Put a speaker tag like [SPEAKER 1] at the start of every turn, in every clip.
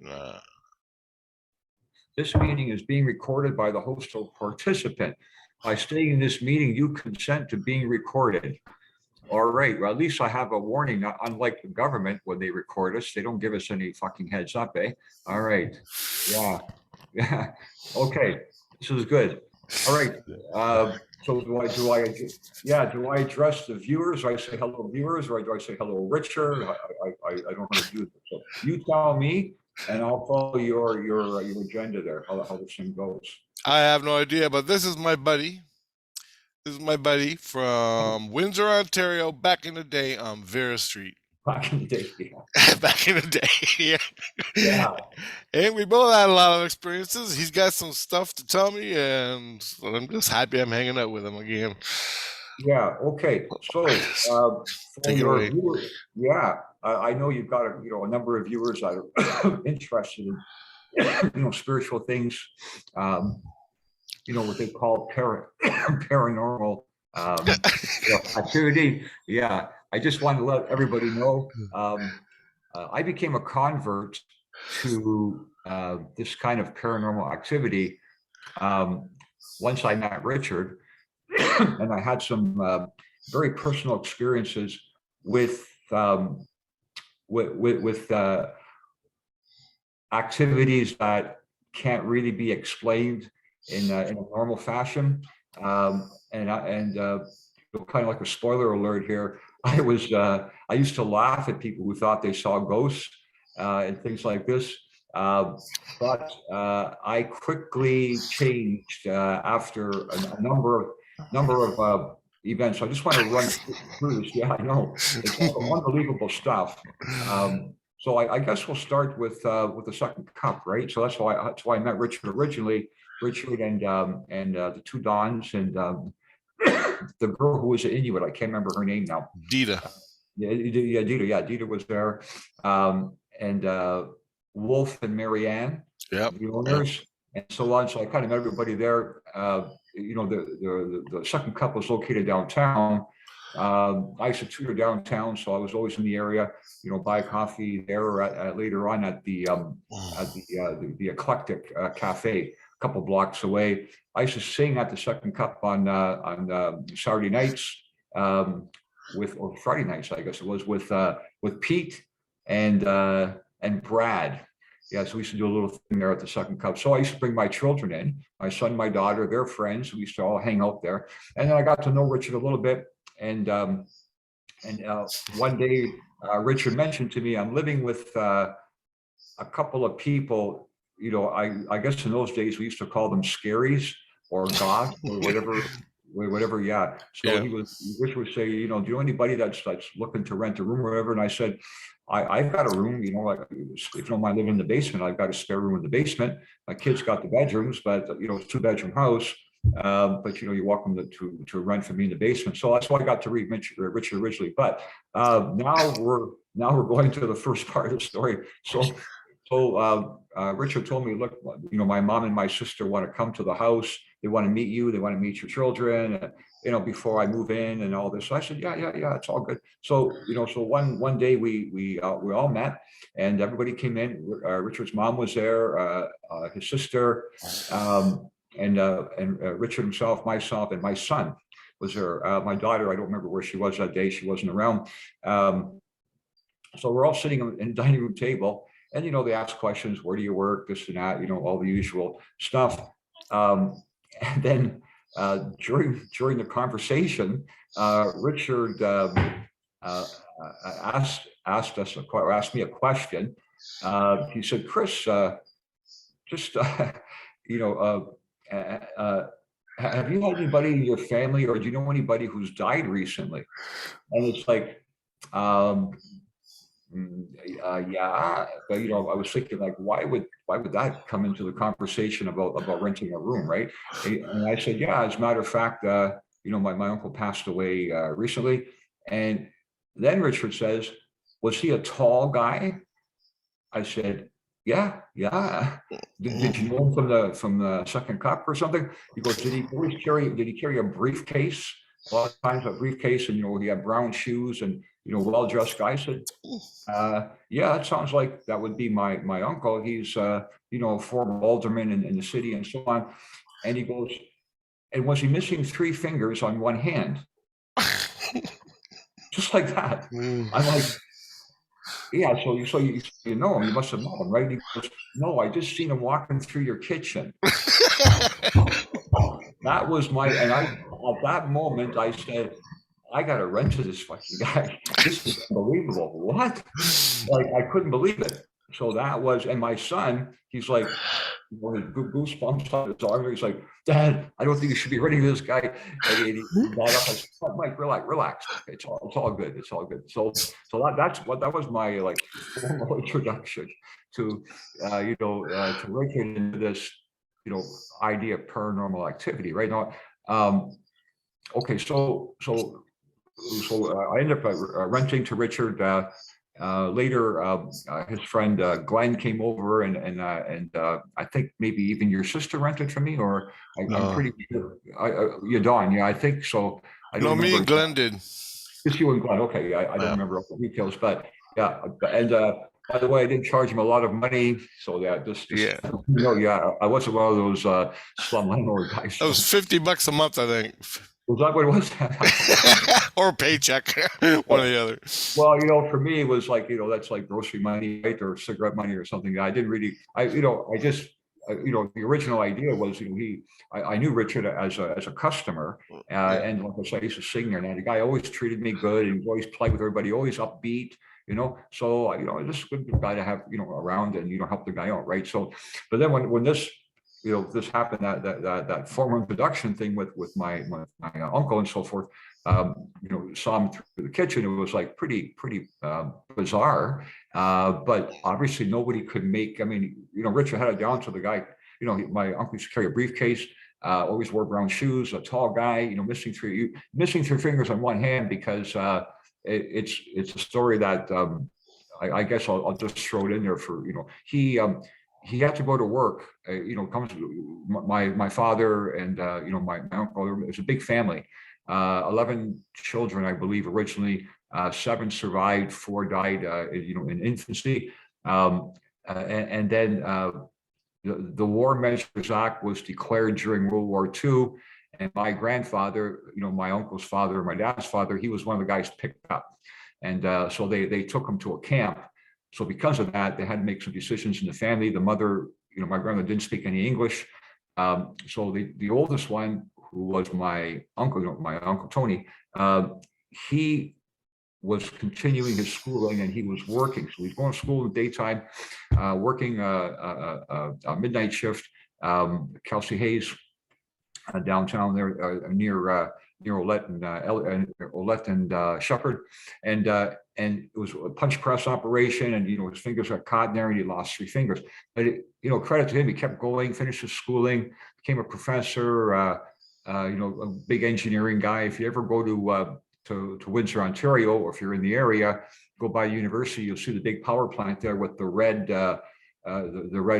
[SPEAKER 1] Uh,
[SPEAKER 2] This meeting is being recorded by the host or participant. By staying in this meeting, you consent to being recorded. All right, well, at least I have a warning, unlike the government, when they record us, they don't give us any fucking heads up, eh? All right, yeah, yeah, okay, this is good. All right, so do I address the viewers? Do I say hello viewers, or do I say hello Richard? I don't know how to do this. So you tell me, and I'll follow your agenda there, how this thing goes.
[SPEAKER 1] I have no idea, but this is my buddy. This is my buddy from Windsor, Ontario, back in the day on Vera Street.
[SPEAKER 2] Back in the day, yeah.
[SPEAKER 1] Back in the day, yeah.
[SPEAKER 2] Yeah.
[SPEAKER 1] And we both had a lot of experiences. He's got some stuff to tell me, and I'm just happy I'm hanging out with him again.
[SPEAKER 2] Yeah. Okay. So,
[SPEAKER 1] Take it away.
[SPEAKER 2] viewers, yeah, I know you've got a number of viewers that are interested in spiritual things, what they call paranormal activity. Yeah. I just want to let everybody know. I became a convert to this kind of paranormal activity once I met Richard. And I had some very personal experiences with activities that can't really be explained in a normal fashion. And kind of like a spoiler alert here, I used to laugh at people who thought they saw ghosts and things like this. But I quickly changed after a number of events. So I just want to run through this. Yeah, I know, it's unbelievable stuff. So I guess we'll start with the second cup, right? So that's why I met Richard originally. Richard and the two Dons and the girl who was an Inuit. I can't remember her name now.
[SPEAKER 1] Dita.
[SPEAKER 2] Dita. Yeah, Dita was there, and Wolf and Marianne, the owners, and so on. So I kind of met everybody there. The second cup was located downtown. I used to tutor downtown, so I was always in the area. Buy coffee there, or later on at the Eclectic Cafe, a couple blocks away. I used to sing at the second cup on Saturday nights, or Friday nights, I guess it was, with Pete and Brad. Yeah, so we used to do a little thing there at the second cup. So I used to bring my children in, my son, my daughter, their friends. We used to all hang out there. And then I got to know Richard a little bit. And one day, Richard mentioned to me, I'm living with a couple of people, I guess in those days we used to call them scaries or goths or whatever. Yeah. So Richard would say, do you know anybody that's looking to rent a room or whatever? And I said, I've got a room, like, if you don't mind living in the basement, I've got a spare room in the basement. My kids got the bedrooms, but it's a 2-bedroom house. But you're welcome to rent from me in the basement. So that's why I got to read Richard originally. But now we're going to the first part of the story. So Richard told me, look, my mom and my sister want to come to the house. They want to meet you. They want to meet your children. Before I move in and all this. So I said, yeah, it's all good. So so one day we all met and everybody came in. Richard's mom was there, his sister. And Richard himself, myself, and my son was there. My daughter, I don't remember where she was that day. She wasn't around. So we're all sitting in the dining room table, and they ask questions. Where do you work? This and that. All the usual stuff. And then during the conversation, Richard asked me a question. He said, "Chris, just have you had anybody in your family, or do you know anybody who's died recently?" And it's like, yeah, but I was thinking, like, why would that come into the conversation about renting a room, right? And I said, yeah, as a matter of fact, my uncle passed away recently. And then Richard says, was he a tall guy? I said, yeah. Did you know him from the second cup or something? He goes, did he carry a briefcase a lot of times a briefcase, and he had brown shoes and well-dressed guy. I said, yeah, that sounds like that would be my uncle. He's a former alderman in the city and so on. And he goes, and was he missing 3 fingers on one hand? Just like that. I'm like, yeah, so you know him, you must have known him, right? He goes, no, I just seen him walking through your kitchen. That was and at that moment I said, I got to rent to this fucking guy. This is unbelievable. What? Like, I couldn't believe it. So that was, and my son, he's like, goosebumps on his arm. He's like, Dad, I don't think you should be renting this guy. And he got up. I said, Mike, relax. It's all good. It's all good. So that was my like formal introduction to to Richard into this idea of paranormal activity. Right now, okay, so I ended up renting to Richard. Later, his friend Glenn came over, and I think maybe even your sister rented from me, or I'm pretty sure. You, Dawn, yeah, I think so. I don't
[SPEAKER 1] No,
[SPEAKER 2] remember.
[SPEAKER 1] me and Glenn did.
[SPEAKER 2] Just you and Glenn. Okay, I don't remember all the details, but yeah. And by the way, I didn't charge him a lot of money, so yeah,
[SPEAKER 1] Yeah.
[SPEAKER 2] I wasn't one of those slum landlord guys.
[SPEAKER 1] That was $50 a month, I think.
[SPEAKER 2] Was that what it was?
[SPEAKER 1] Or a paycheck, one or the other.
[SPEAKER 2] Well, for me, it was like, that's like grocery money, right? Or cigarette money or something. I didn't really, I just, the original idea was, I knew Richard as a customer, and like I said, I used to sing there, and the guy always treated me good, and he always played with everybody, always upbeat, so, just a good guy to have, around and, help the guy out, right? So, but then when this, this happened, that formal introduction thing with my uncle and so forth, saw him through the kitchen. It was like pretty bizarre, but obviously nobody could make. I mean, Richard had it down to the guy. My uncle used to carry a briefcase, always wore brown shoes, a tall guy. Missing 3 fingers on one hand because it's a story that I guess I'll just throw it in there for he had to go to work. Comes my father and my uncle. It was a big family. 11 children, I believe, originally. 7 survived, 4 died, in infancy. And then the War Measures Act was declared during World War II. And my grandfather, my uncle's father, my dad's father, he was one of the guys picked up. And so they took him to a camp. So because of that, they had to make some decisions in the family. The mother, my grandmother didn't speak any English. So the oldest one, who was my uncle Tony, he was continuing his schooling and he was working. So he's going to school in the daytime, working a midnight shift. Kelsey Hayes, downtown there, near Olette and Shepherd, and it was a punch press operation, and his fingers got caught in there, and he lost 3 fingers. But credit to him, he kept going, finished his schooling, became a professor. A big engineering guy. If you ever go to Windsor, Ontario, or if you're in the area, go by the university, you'll see the big power plant there with the red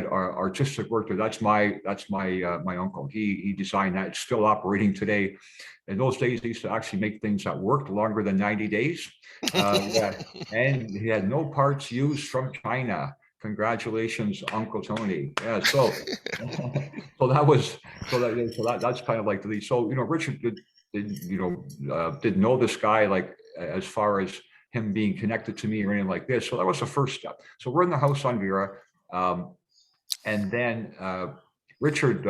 [SPEAKER 2] artistic work there. That's my uncle. He designed that. It's still operating today. In those days, he used to actually make things that worked longer than 90 days. Yeah. And he had no parts used from China. Congratulations, Uncle Tony. Yeah. So that's kind of like the lead. So Richard did know this guy, like as far as him being connected to me or anything like this. So that was the first step. So we're in the house on Vera. And then Richard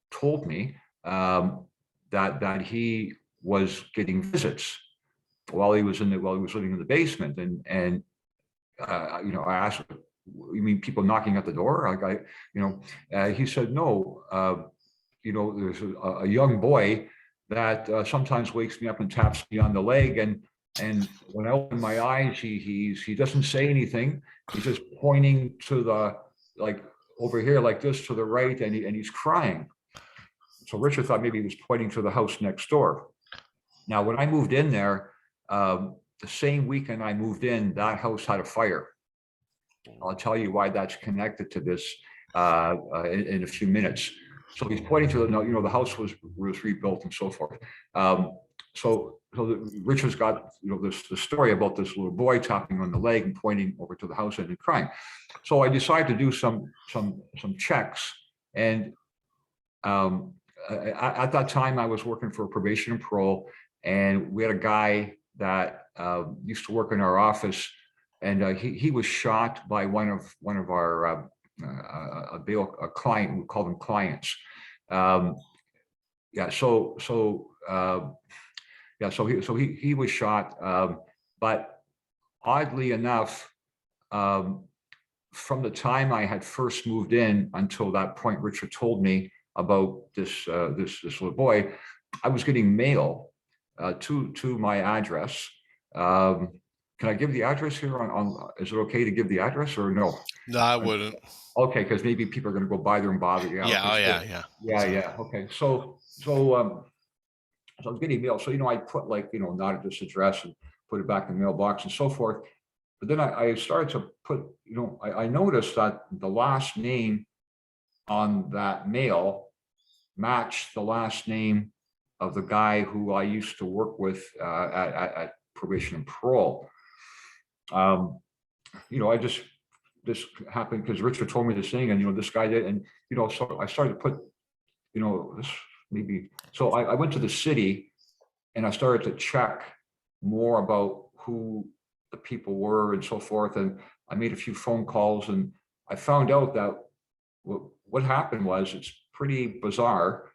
[SPEAKER 2] told me that he was getting visits while he was living in the basement, and I asked, "You mean people knocking at the door?" He said, "No. There's a young boy that sometimes wakes me up and taps me on the leg, and when I open my eyes, he doesn't say anything. He's just pointing to the over here like this to the right, and he's crying." So Richard thought maybe he was pointing to the house next door. Now, when I moved in there, the same weekend I moved in, that house had a fire. I'll tell you why that's connected to this in a few minutes. So he's pointing to the house was rebuilt and so forth. Richard's got, the story about this little boy tapping on the leg and pointing over to the house and crying. So I decided to do some checks, and at that time I was working for probation and parole, and we had a guy that used to work in our office, and he was shot by one of our a client. We call them clients. Yeah. He was shot, but oddly enough, from the time I had first moved in until that point, Richard told me about this little boy, I was getting mail to my address. Can I give the address here on? Is it okay to give the address or no?
[SPEAKER 1] No, I wouldn't.
[SPEAKER 2] Okay, because maybe people are going to go by there and bother you.
[SPEAKER 1] Yeah.
[SPEAKER 2] Okay, yeah. Okay, so I was getting mail. So, I put not at this address and put it back in the mailbox and so forth. But then I started to put, I noticed that the last name on that mail matched the last name of the guy who I used to work with at probation and parole. I just, this happened because Richard told me this thing, and, this guy did. And, so I started to put, this maybe, so I went to the city and I started to check more about who the people were and so forth. And I made a few phone calls, and I found out that what happened was, it's pretty bizarre.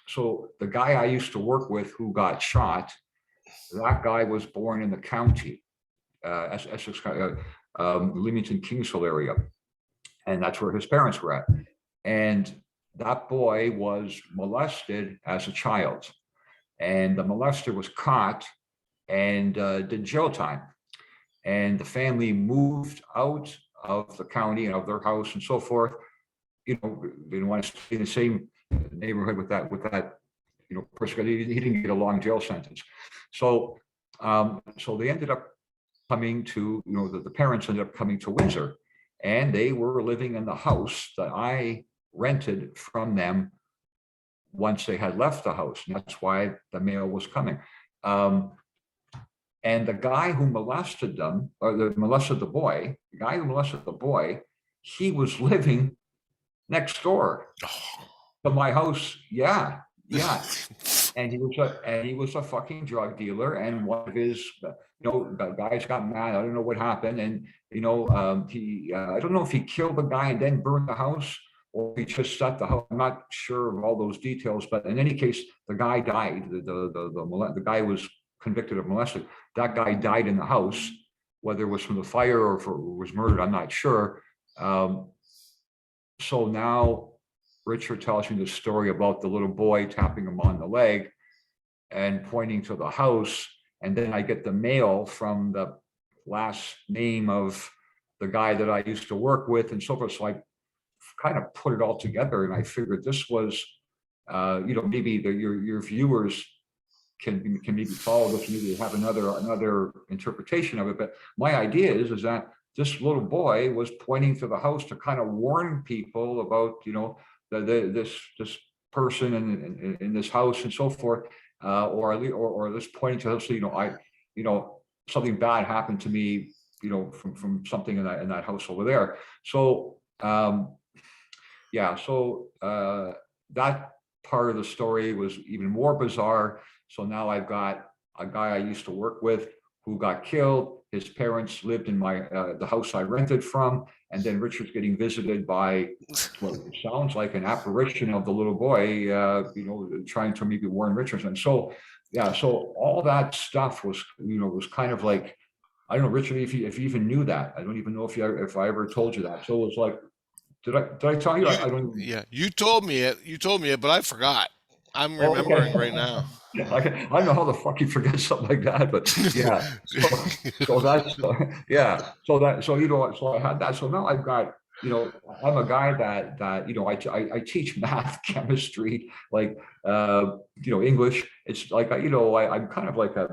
[SPEAKER 2] So the guy I used to work with who got shot, that guy was born in the county, Essex, Leamington, Kingsville area. And that's where his parents were at. And that boy was molested as a child. And the molester was caught and did jail time. And the family moved out of the county and of their house and so forth. They didn't want to stay in the same neighborhood with that person. He didn't get a long jail sentence. So they ended up coming to, the parents ended up coming to Windsor, and they were living in the house that I rented from them once they had left the house. And that's why the mail was coming. And the guy who molested them, molested the boy, he was living next door to my house. Yeah. And he was a fucking drug dealer, and one of his, the guys got mad. I don't know what happened, and I don't know if he killed the guy and then burned the house, or he just set the house. I'm not sure of all those details, but in any case, the guy died. The guy was convicted of molesting. That guy died in the house, whether it was from the fire or if it was murdered, I'm not sure. So now Richard tells me the story about the little boy tapping him on the leg and pointing to the house. And then I get the mail from the last name of the guy that I used to work with and so forth. So I kind of put it all together, and I figured this was, maybe your viewers can maybe follow this, maybe have another interpretation of it. But my idea is that this little boy was pointing to the house to kind of warn people about, this person in this house and so forth, or this pointing to us, something bad happened to me, from something in that house over there. So that part of the story was even more bizarre. So now I've got a guy I used to work with who got killed. His parents lived in the house I rented from, and then Richard's getting visited by what sounds like an apparition of the little boy, trying to maybe warn Richard. And so all that stuff was kind of like, I don't know, Richard, if you even knew that. I don't even know if I ever told you that. So it was like, did I tell you? I don't even...
[SPEAKER 1] Yeah, you told me it, but I forgot. I'm remembering right now.
[SPEAKER 2] I don't know how the fuck you forget something like that, but yeah. So I had that. So now I've got, I'm a guy that I teach math, chemistry, like English. It's like I'm kind of like I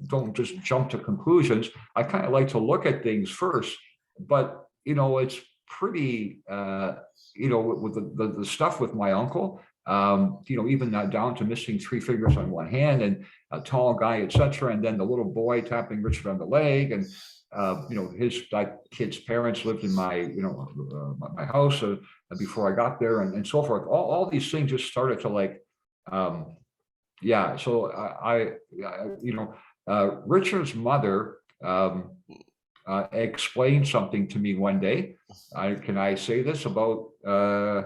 [SPEAKER 2] don't just jump to conclusions. I kind of like to look at things first, but it's pretty with the stuff with my uncle. even down to missing 3 fingers on one hand and a tall guy, etc. And then the little boy tapping Richard on the leg. And, that kid's parents lived in my, my house before I got there and so forth. All these things just started to like, yeah. So Richard's mother explained something to me one day. Can I say this about?
[SPEAKER 1] I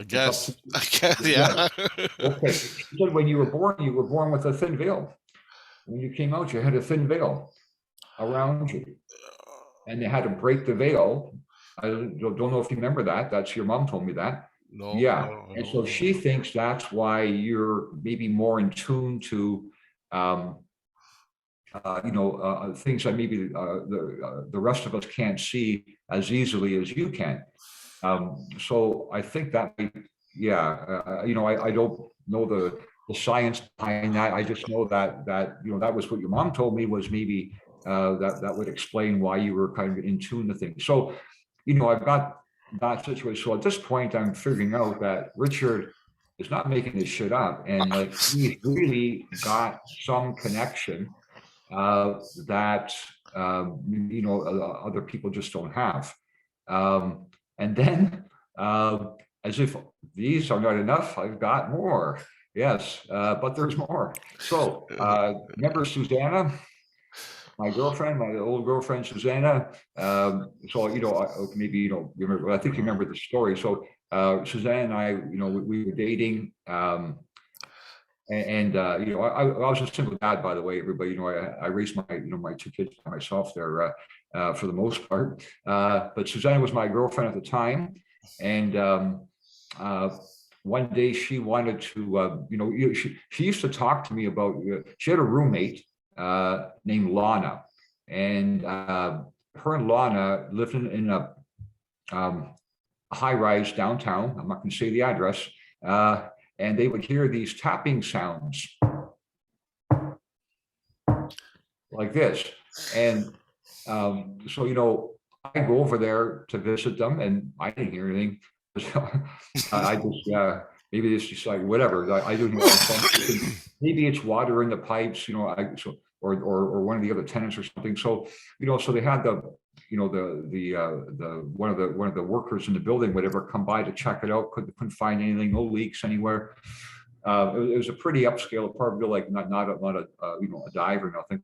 [SPEAKER 1] guess, yeah.
[SPEAKER 2] Okay. She said when you were born with a thin veil. When you came out, you had a thin veil around you, and they had to break the veil. I don't know if you remember that. That's your mom told me that.
[SPEAKER 1] No.
[SPEAKER 2] Yeah,
[SPEAKER 1] No,
[SPEAKER 2] and so she thinks that's why you're maybe more in tune to, things that maybe the rest of us can't see as easily as you can. So I think that, yeah, I don't know the science behind that. I just know that that was what your mom told me, was maybe that would explain why you were kind of in tune to things. So, I've got that situation. So at this point, I'm figuring out that Richard is not making this shit up, and like he's really got some connection that other people just don't have. And then, as if these are not enough, I've got more. Yes, but there's more. So, remember Susanna, my girlfriend, my old girlfriend Susanna. So maybe you don't remember. I think you remember the story. So Susanna and I, we were dating. I was a single dad, by the way, everybody. I raised my 2 kids by myself there for the most part. But Susanna was my girlfriend at the time, and one day she wanted to, she used to talk to me about. She had a roommate named Lana, and her and Lana lived in a high-rise downtown. I'm not going to say the address. And they would hear these tapping sounds like this. And so, I go over there to visit them, and I didn't hear anything. I just, maybe it's just like, whatever. I don't know. Maybe it's water in the pipes, or one of the other tenants or something. So, so they had the one of the workers in the building, whatever, come by to check it out. Couldn't find anything, no leaks anywhere. It was a pretty upscale apartment, like not a dive or nothing.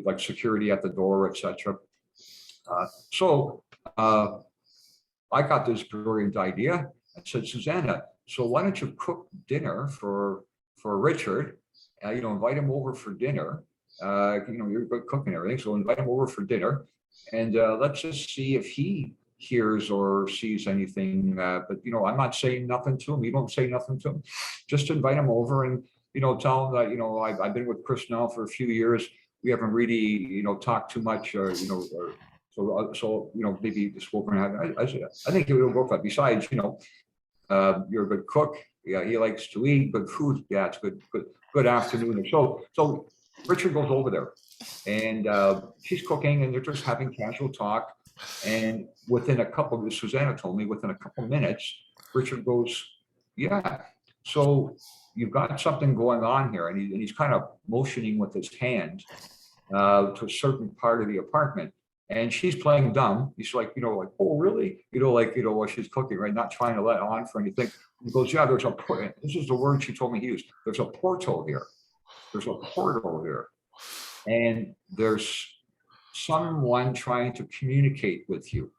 [SPEAKER 2] Like security at the door, etc. So I got this brilliant idea. I said, Susanna, so why don't you cook dinner for Richard? Invite him over for dinner. You're good cooking and everything, so invite him over for dinner, and let's just see if he hears or sees anything. But I'm not saying nothing to him. You don't say nothing to him. Just invite him over and tell him that I've been with Chris now for a few years. We haven't really talked too much, so maybe just over and have. I think it will go for that. Besides, you're a good cook. Yeah, he likes to eat good food. Yeah, it's good afternoon. So Richard goes over there, and she's cooking, and they're just having casual talk. And Susanna told me, within a couple of minutes, Richard goes, yeah, so you've got something going on here. And he's kind of motioning with his hand to a certain part of the apartment. And she's playing dumb. He's like, oh, really? While she's cooking, right? Not trying to let on for anything. He goes, yeah, this is the word she told me he used. There's a portal here. There's a portal here. And there's someone trying to communicate with you.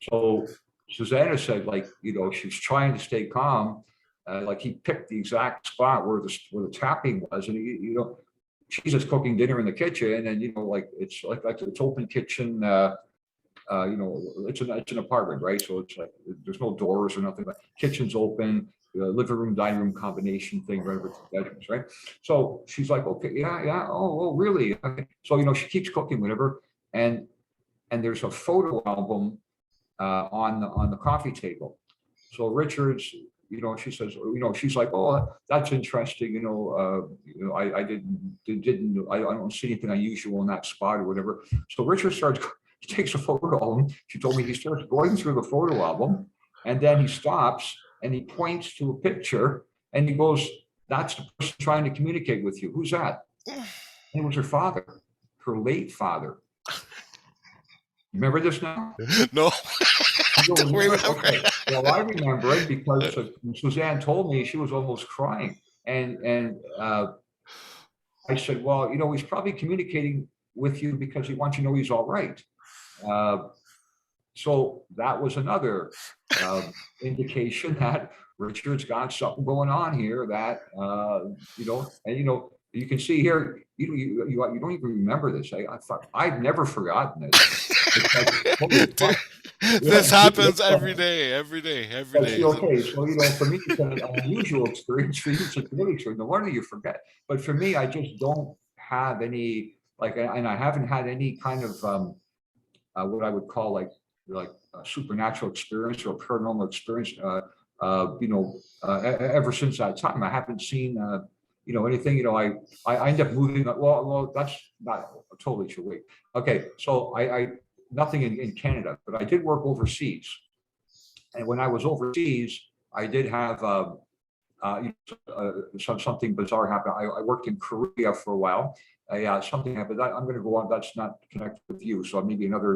[SPEAKER 2] So Susanna said, she's trying to stay calm. Like he picked the exact spot where the tapping was. And, she's just cooking dinner in the kitchen, and it's like it's open kitchen. It's an apartment, right? So it's like there's no doors or nothing. But kitchen's open, living room, dining room combination thing, right? With bedrooms, right? So she's like, okay, yeah. Oh, really? Okay. So she keeps cooking, whatever, and there's a photo album on the coffee table. So Richard's, she says, she's like, oh, that's interesting. I don't see anything unusual in that spot or whatever. So Richard he takes a photo album. She told me he starts going through the photo album, and then he stops and he points to a picture and he goes, "That's the person trying to communicate with you. Who's that?" And it was her father, her late father. Remember this now?
[SPEAKER 1] No,
[SPEAKER 2] You
[SPEAKER 1] I
[SPEAKER 2] don't
[SPEAKER 1] don't
[SPEAKER 2] remember?
[SPEAKER 1] remember.
[SPEAKER 2] Okay. Well, I remember it because Suzanne told me. She was almost crying. And I said, "Well, he's probably communicating with you because he wants you to know he's all right." Uh, so that was another indication that Richard's got something going on here that, and you can see here, you don't even remember this. I thought I've never forgotten this. It's like, holy fuck.
[SPEAKER 1] This
[SPEAKER 2] Yeah,
[SPEAKER 1] happens every day, every day, every
[SPEAKER 2] but see,
[SPEAKER 1] day.
[SPEAKER 2] okay, so for me, it's an unusual experience. For you, it's a good experience. No wonder you forget. But for me, I just don't have any and I haven't had any kind of what I would call like a supernatural experience or paranormal experience. Ever since that time, I haven't seen anything. I end up moving. Well, that's not totally true. Wait, okay, so I nothing in Canada, but I did work overseas. And when I was overseas, I did have something bizarre happen. I worked in Korea for a while. Yeah, something happened. I'm going to go on. That's not connected with you, so maybe another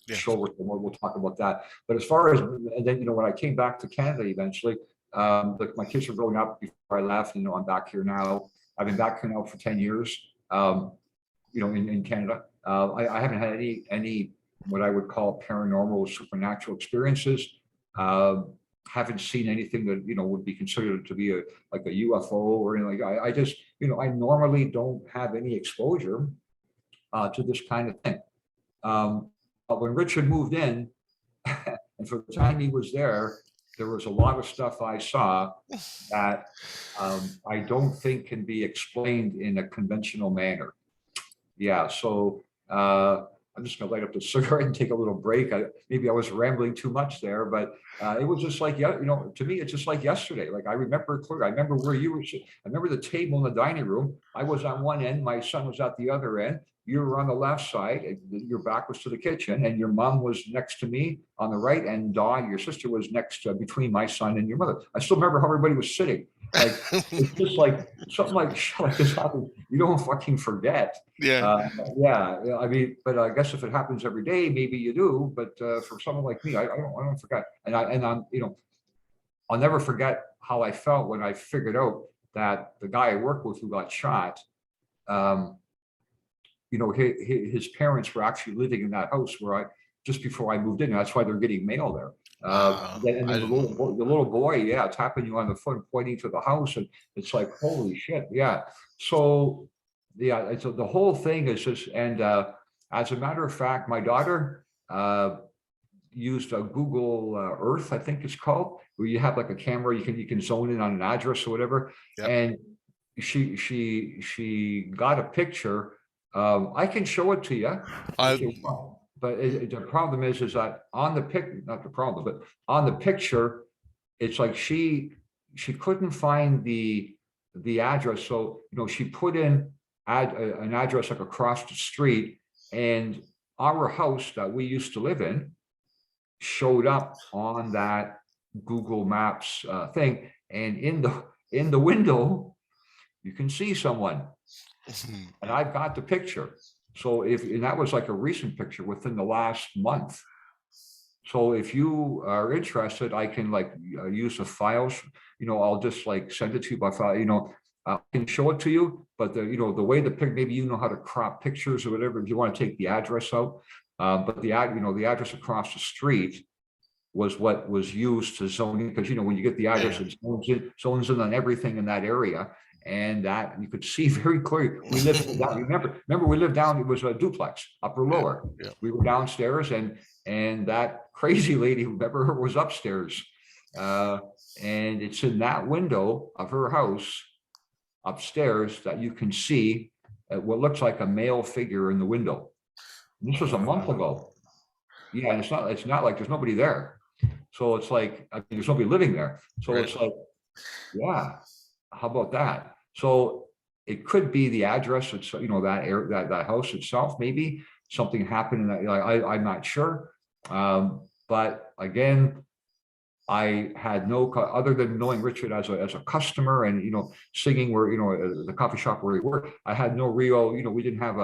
[SPEAKER 1] Yes.
[SPEAKER 2] show we'll talk about that. But as far as and then when I came back to Canada eventually, my kids were growing up before I left. I'm back here now. I've been back here now for 10 years. In Canada, I haven't had any what I would call paranormal supernatural experiences. Haven't seen anything that would be considered to be a UFO or anything like. I just I normally don't have any exposure to this kind of thing. But when Richard moved in, and for the time he was there was a lot of stuff I saw that I don't think can be explained in a conventional manner. Yeah, so I'm just going to light up the cigarette and take a little break. Maybe I was rambling too much there, but it was just like, to me, it's just like yesterday. Like I remember it clearly. I remember where you were. I remember the table in the dining room. I was on one end. My son was at the other end. You were on the left side. Your back was to the kitchen, and your mom was next to me on the right, and Dawn, your sister, was next between my son and your mother. I still remember how everybody was sitting. Like it's just like something like this happened. You don't fucking forget.
[SPEAKER 1] Yeah.
[SPEAKER 2] Yeah. I mean, but I guess if it happens every day, maybe you do. But for someone like me, I don't forget. And I'm I'll never forget how I felt when I figured out that the guy I worked with who got shot, his parents were actually living in that house where just before I moved in. That's why they're getting mail there.
[SPEAKER 1] Wow.
[SPEAKER 2] And then the little boy, yeah, tapping you on the foot, pointing to the house, and it's like, holy shit, yeah. So, yeah, so the whole thing is just, and as a matter of fact, my daughter used a Google Earth, I think it's called, where you have like a camera, you can zone in on an address or whatever,
[SPEAKER 1] Yep.
[SPEAKER 2] and she got a picture. I can show it to you. But the problem is that on the not the problem, but on the picture, it's like she couldn't find the address. So, she put in an address like across the street, and our house that we used to live in showed up on that Google Maps thing. And in the window, you can see someone. And I've got the picture. So and that was like a recent picture within the last month. So if you are interested, I can use the files, I'll just send it to you by file, I can show it to you, but the way the pic, maybe how to crop pictures or whatever, if you want to take the address out. But the address across the street was what was used to zone in, because when you get the address, it zones in on everything in that area. And that you could see very clearly. We lived down. Remember, we lived down. It was a duplex, upper lower.
[SPEAKER 1] Yeah.
[SPEAKER 2] We were downstairs, and that crazy lady, whoever was upstairs, and it's in that window of her house upstairs that you can see what looks like a male figure in the window. And this was a month ago. Yeah, and it's not like there's nobody there. So it's like, there's nobody living there. So
[SPEAKER 1] Right.
[SPEAKER 2] It's like, yeah, how about that? So it could be the address. It's that house itself. Maybe something happened in that. I'm not sure. But again, I had no, other than knowing Richard as a customer and, singing where, the coffee shop where he worked, I had no real, we didn't have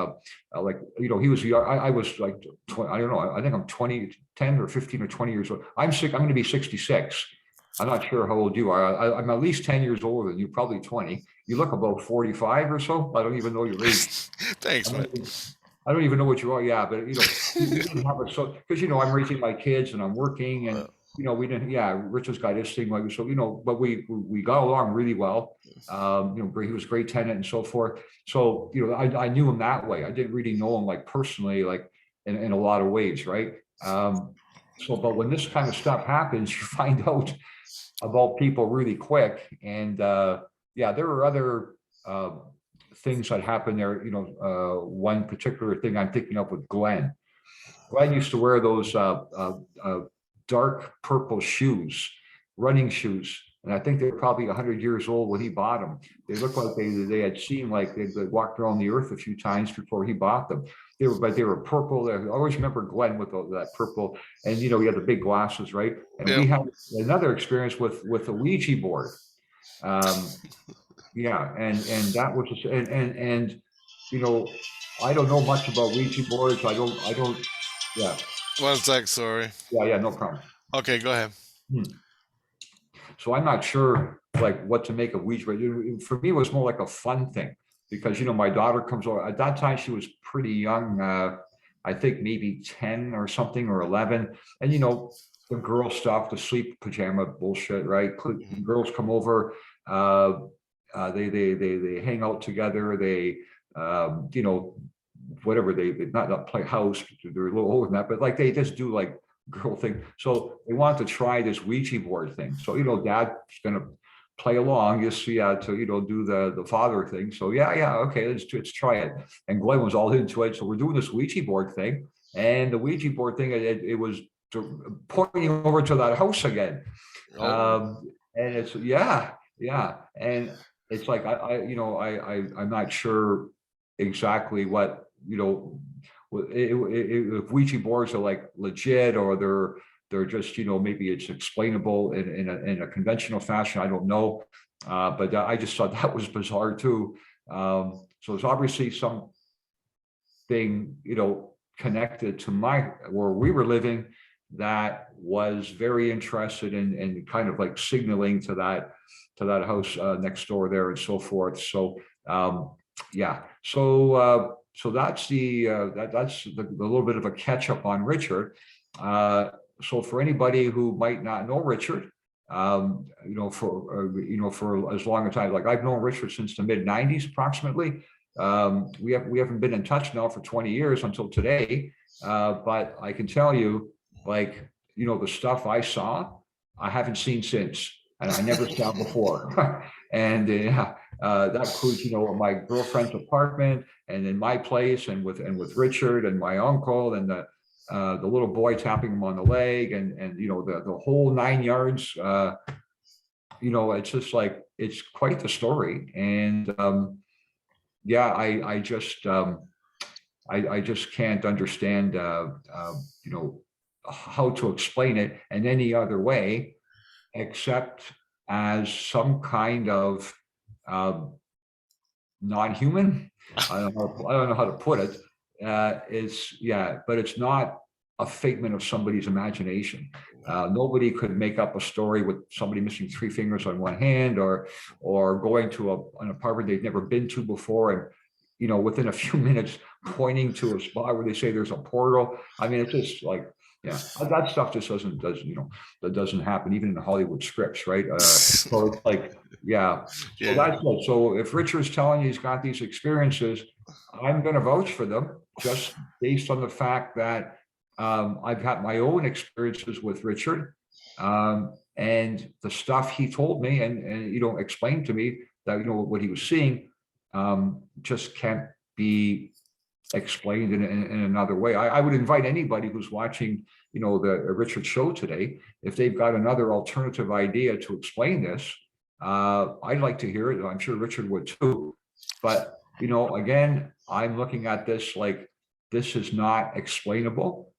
[SPEAKER 2] like, he was, I was like, I don't know, I think I'm 20, 10 or 15 or 20 years old. I'm going to be 66. I'm not sure how old you are. I'm at least 10 years older than you, probably 20. You look about 45 or so. I don't even know your age.
[SPEAKER 1] Thanks, man.
[SPEAKER 2] I don't even know what you are. Yeah, but we didn't have a, so because I'm raising my kids and I'm working and we didn't. Yeah, Richard's got his thing like so. But we got along really well. He was a great tenant and so forth. So I knew him that way. I didn't really know him like personally, like in a lot of ways, right? But when this kind of stuff happens, you find out about people really quick, and yeah, there were other. Things that happened there. One particular thing I'm thinking of with Glenn. Glenn used to wear those dark purple shoes, running shoes. And I think they were probably 100 years old when he bought them. They looked like they had seen like they'd walked around the earth a few times before he bought them. They were purple. I always remember Glenn with that purple. And he had the big glasses, right? And we had another experience with a Ouija board. Yeah, and that was and I don't know much about Ouija boards. I don't. Yeah.
[SPEAKER 1] 1 sec, sorry.
[SPEAKER 2] Yeah, no problem.
[SPEAKER 1] Okay, go ahead.
[SPEAKER 2] So I'm not sure like what to make of Ouija board. For me, it was more like a fun thing because my daughter comes over. At that time, she was pretty young. I think maybe 10 or something or 11, and the girl stuff, the sleep pajama bullshit, right? Girls come over. They hang out together. They whatever they not play house. They're a little older than that, but like they just do like girl thing. So they want to try this Ouija board thing. So Dad's gonna play along, just to do the father thing. So yeah, okay, let's try it. And Glenn was all into it. So we're doing this Ouija board thing, and the Ouija board thing it was pointing over to that house again. And it's yeah, and it's like I'm not sure exactly what if Ouija boards are like legit or they're just maybe it's explainable in a conventional fashion. I don't know, but I just thought that was bizarre too. So it's obviously something connected to where we were living that was very interested in kind of like signaling to that house next door there and so forth. So yeah, so that's that's the little bit of a catch up on Richard. So for anybody who might not know Richard, for as long a time, like I've known Richard since the mid '90s approximately. We haven't been in touch now for 20 years until today, but I can tell you, like the stuff I saw, I haven't seen since, and I never saw before. And that includes my girlfriend's apartment, and in my place, and with Richard and my uncle, and the little boy tapping him on the leg, and the whole 9 yards. It's just like it's quite the story, and yeah, I just can't understand how to explain it in any other way except as some kind of non-human. I don't know how to put it. But it's not a figment of somebody's imagination. Nobody could make up a story with somebody missing 3 fingers on one hand, or going to an apartment they've never been to before, and within a few minutes pointing to a spot where they say there's a portal. I mean, it's just like, yeah, that stuff just that doesn't happen even in the Hollywood scripts, right? So it's like, yeah. So that's it. So if Richard's telling you he's got these experiences, I'm going to vouch for them just based on the fact that I've had my own experiences with Richard, and the stuff he told me and explained to me that what he was seeing just can't be explained in another way. I would invite anybody who's watching the Richard show today, if they've got another alternative idea to explain this, I'd like to hear it. I'm sure Richard would too. But again, I'm looking at this like this is not explainable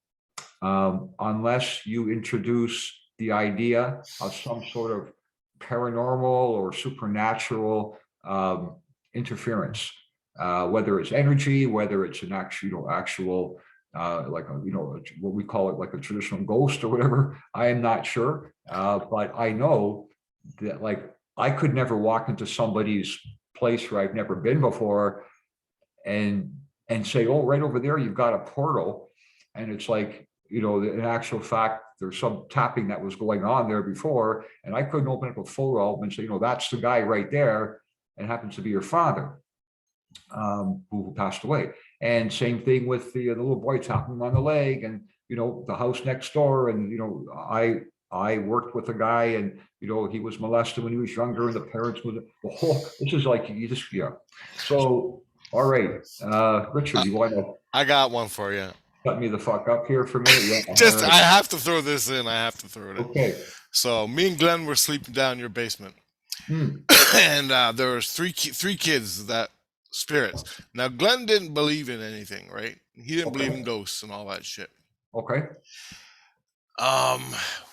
[SPEAKER 2] unless you introduce the idea of some sort of paranormal or supernatural interference, whether it's energy, whether it's an actual like a, what we call it, like a traditional ghost or whatever. I am not sure, but I know that, like, I could never walk into somebody's place where I've never been before and say, oh, right over there you've got a portal, and it's like, in actual fact there's some tapping that was going on there before, and I couldn't open up a photo album and say, that's the guy right there, and happens to be your father, who passed away. And same thing with the little boy tapping him on the leg, and the house next door, and I worked with a guy, and he was molested when he was younger, and the parents were this is like, you just, yeah. So all right, Richard, you want to
[SPEAKER 1] I got one for you.
[SPEAKER 2] shut me the fuck up here for a minute? Yeah.
[SPEAKER 1] Just, I have to throw this in. I have to throw it in.
[SPEAKER 2] Okay.
[SPEAKER 1] So me and Glenn were sleeping down in your basement, and there was three kids, that spirits. Now Glenn didn't believe in anything, right? He didn't believe in ghosts and all that shit.
[SPEAKER 2] Okay.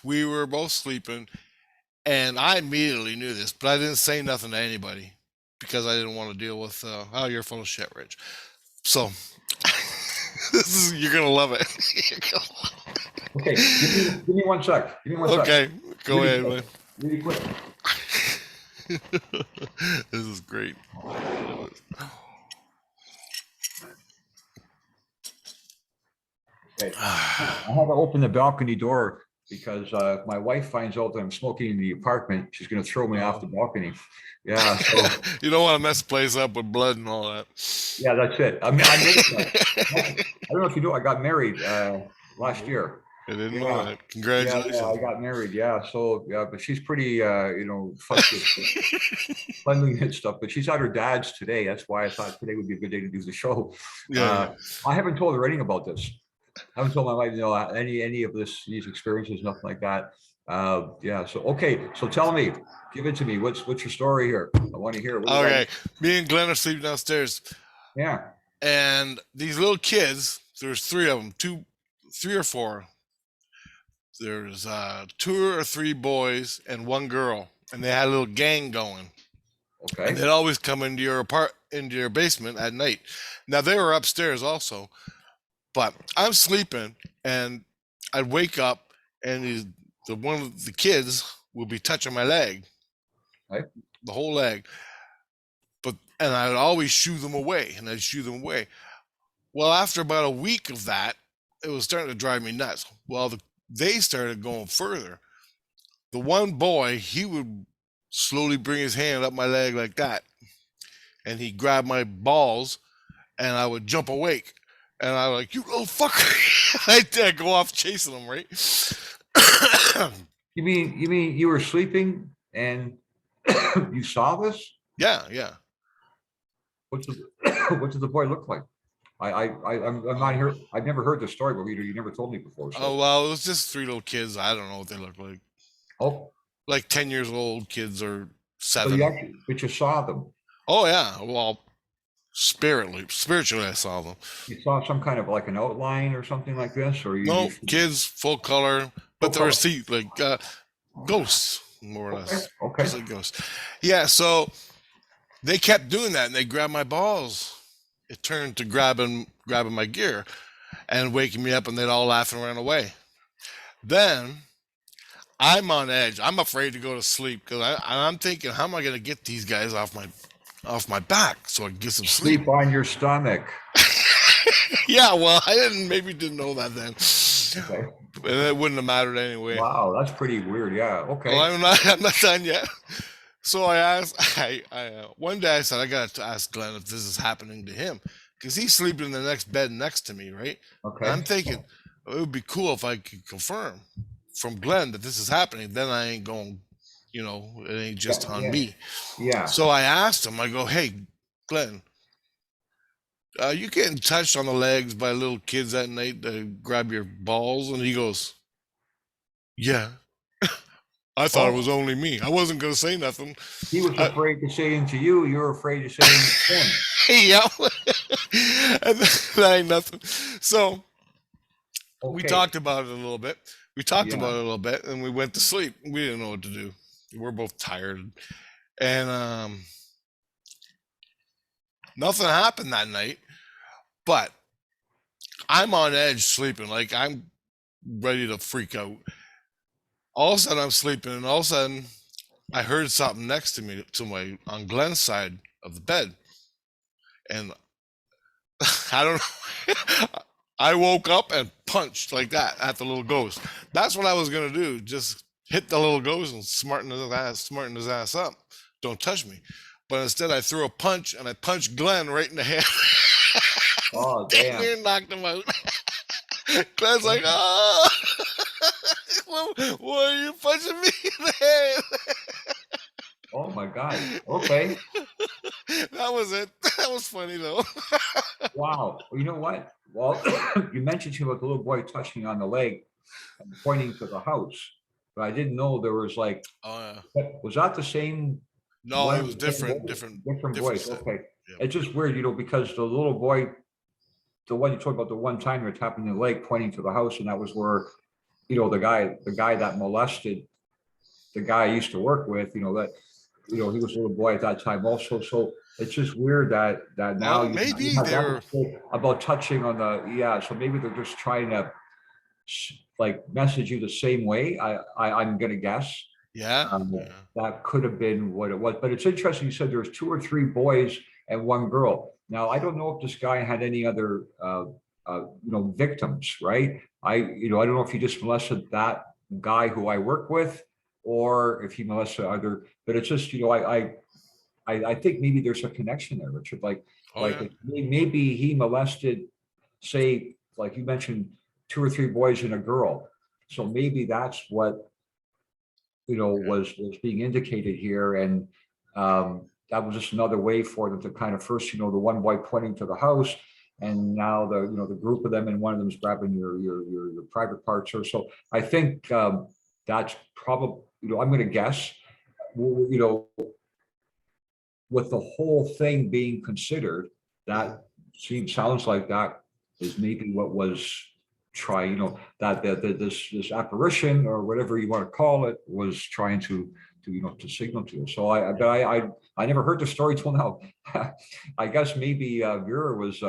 [SPEAKER 1] We were both sleeping, and I immediately knew this, but I didn't say nothing to anybody because I didn't want to deal with oh, you're full of shit, Rich. So you're gonna love it.
[SPEAKER 2] Okay, give me 1 sec. Give me 1 sec.
[SPEAKER 1] Okay, go ahead, man.
[SPEAKER 2] Really quick.
[SPEAKER 1] This is great.
[SPEAKER 2] Okay. I had to open the balcony door because my wife finds out that I'm smoking in the apartment. She's going to throw me off the balcony. Yeah. So,
[SPEAKER 1] you don't want to mess the place up with blood and all that.
[SPEAKER 2] Yeah, that's it. I mean, I don't know if you know, I got married last year.
[SPEAKER 1] I didn't know that. Congratulations.
[SPEAKER 2] Yeah, I got married. Yeah. So, yeah, but she's pretty, cleanliness and stuff, but she's at her dad's today. That's why I thought today would be a good day to do the show.
[SPEAKER 1] Yeah.
[SPEAKER 2] I haven't told her anything about this. I haven't told my wife, any of these experiences, nothing like that. Yeah. So, okay. So tell me, give it to me. What's your story here? I want to hear it.
[SPEAKER 1] Okay. Me and Glenn are sleeping downstairs.
[SPEAKER 2] Yeah.
[SPEAKER 1] And these little kids, there's three of them, three or four. There's 2 or 3 boys and 1 girl, and they had a little gang going.
[SPEAKER 2] Okay.
[SPEAKER 1] And they'd always come into your basement at night. Now they were upstairs also, but I'm sleeping, and I'd wake up, and one of the kids would be touching my leg,
[SPEAKER 2] right,
[SPEAKER 1] the whole leg. And I'd always shoo them away, and I'd shoo them away. Well, after about a week of that, it was starting to drive me nuts. Well, they started going further. The one boy, he would slowly bring his hand up my leg like that, and he'd grab my balls, and I would jump awake, and I was like, "You little fucker!" I'd go off chasing them, right?
[SPEAKER 2] You mean you were sleeping and you saw this?
[SPEAKER 1] Yeah.
[SPEAKER 2] What does the boy look like? I'm not here. I've never heard the story, but you never told me before. So.
[SPEAKER 1] Oh, well, it was just 3 little kids. I don't know what they look like.
[SPEAKER 2] Oh,
[SPEAKER 1] like 10 years old kids or 7.
[SPEAKER 2] But you saw them.
[SPEAKER 1] Oh yeah. Well, spiritually, I saw them.
[SPEAKER 2] You saw some kind of like an outline or something like this, or
[SPEAKER 1] no kids, full color, but they were like ghosts, more or less.
[SPEAKER 2] Okay.
[SPEAKER 1] Just like ghosts. Yeah. So they kept doing that, and they grabbed my balls. It turned to grabbing my gear and waking me up, and they'd all laugh and run away. Then I'm on edge. I'm afraid to go to sleep because I'm thinking, how am I going to get these guys off my back so I can get some sleep?
[SPEAKER 2] Sleep on your stomach.
[SPEAKER 1] Yeah, well, I didn't know that then. Okay. And it wouldn't have mattered anyway.
[SPEAKER 2] Wow, that's pretty weird. Yeah. Okay.
[SPEAKER 1] Well, I'm not done yet. So I asked, one day I said, I got to ask Glenn if this is happening to him, because he's sleeping in the next bed next to me, right?
[SPEAKER 2] Okay.
[SPEAKER 1] And I'm thinking it would be cool if I could confirm from Glenn that this is happening. Then I ain't going, it ain't just on me.
[SPEAKER 2] Yeah.
[SPEAKER 1] So I asked him, I go, hey, Glenn, you getting touched on the legs by little kids at night to grab your balls? And he goes, yeah. I thought it was only me. I wasn't going to say nothing.
[SPEAKER 2] He was afraid to say it to you. You were afraid to say it to him.
[SPEAKER 1] Yeah. And that ain't nothing. So We
[SPEAKER 2] Okay.
[SPEAKER 1] talked about it a little bit. We talked
[SPEAKER 2] Yeah.
[SPEAKER 1] about it a little bit, and we went to sleep. We didn't know what to do. We're both tired, and nothing happened that night. But I'm on edge sleeping, like I'm ready to freak out. All of a sudden, I'm sleeping, and all of a sudden, I heard something next to me, to my on Glenn's side of the bed, and I don't know. I woke up and punched like that at the little ghost. That's what I was gonna do. Just hit the little ghost and smarten his ass up. Don't touch me. But instead, I threw a punch and I punched Glenn right in the head.
[SPEAKER 2] Oh,
[SPEAKER 1] Dang
[SPEAKER 2] damn.
[SPEAKER 1] near knocked him out. Glenn's like, oh, why are you punching me in the head?
[SPEAKER 2] Oh my God. Okay.
[SPEAKER 1] That was it. That was funny though.
[SPEAKER 2] Wow. Well, you know what? Well, you mentioned to about the little boy touching on the leg and pointing to the house, but I didn't know there was like,
[SPEAKER 1] Oh yeah.
[SPEAKER 2] was that the same
[SPEAKER 1] No,
[SPEAKER 2] one
[SPEAKER 1] it
[SPEAKER 2] of
[SPEAKER 1] was
[SPEAKER 2] the same
[SPEAKER 1] different,
[SPEAKER 2] boys?
[SPEAKER 1] different,
[SPEAKER 2] Different
[SPEAKER 1] different
[SPEAKER 2] boys.
[SPEAKER 1] set.
[SPEAKER 2] Okay.
[SPEAKER 1] Yeah.
[SPEAKER 2] It's just weird, because the little boy, the one you talked about, the one time you're tapping the leg, pointing to the house, and that was where, the guy that molested the guy I used to work with, he was a little boy at that time also. So it's just weird that now
[SPEAKER 1] Well,
[SPEAKER 2] you
[SPEAKER 1] maybe
[SPEAKER 2] have that
[SPEAKER 1] they're.
[SPEAKER 2] about touching on yeah. So maybe they're just trying to like message you the same way. I'm gonna guess.
[SPEAKER 1] Yeah.
[SPEAKER 2] Um,
[SPEAKER 1] Yeah.
[SPEAKER 2] that could have been what it was. But it's interesting. You said there was two or three boys and one girl. Now I don't know if this guy had any other victims, right? I don't know if he just molested that guy who I work with, or if he molested other. But it's just, I think maybe there's a connection there, Richard.
[SPEAKER 1] Oh yeah.
[SPEAKER 2] Maybe he molested, say, like you mentioned, two or three boys and a girl. So maybe that's what
[SPEAKER 1] Yeah.
[SPEAKER 2] was being indicated here, and that was just another way for them to kind of first, the one boy pointing to the house, and now the group of them, and one of them is grabbing your private parts. Or so I think that's probably, I'm going to guess, you know with the whole thing being considered,
[SPEAKER 1] Mhm.
[SPEAKER 2] that sounds like that is maybe what was that this apparition, or whatever you want to call it, was trying to signal to us. So I never heard the story till now. I guess maybe Vera was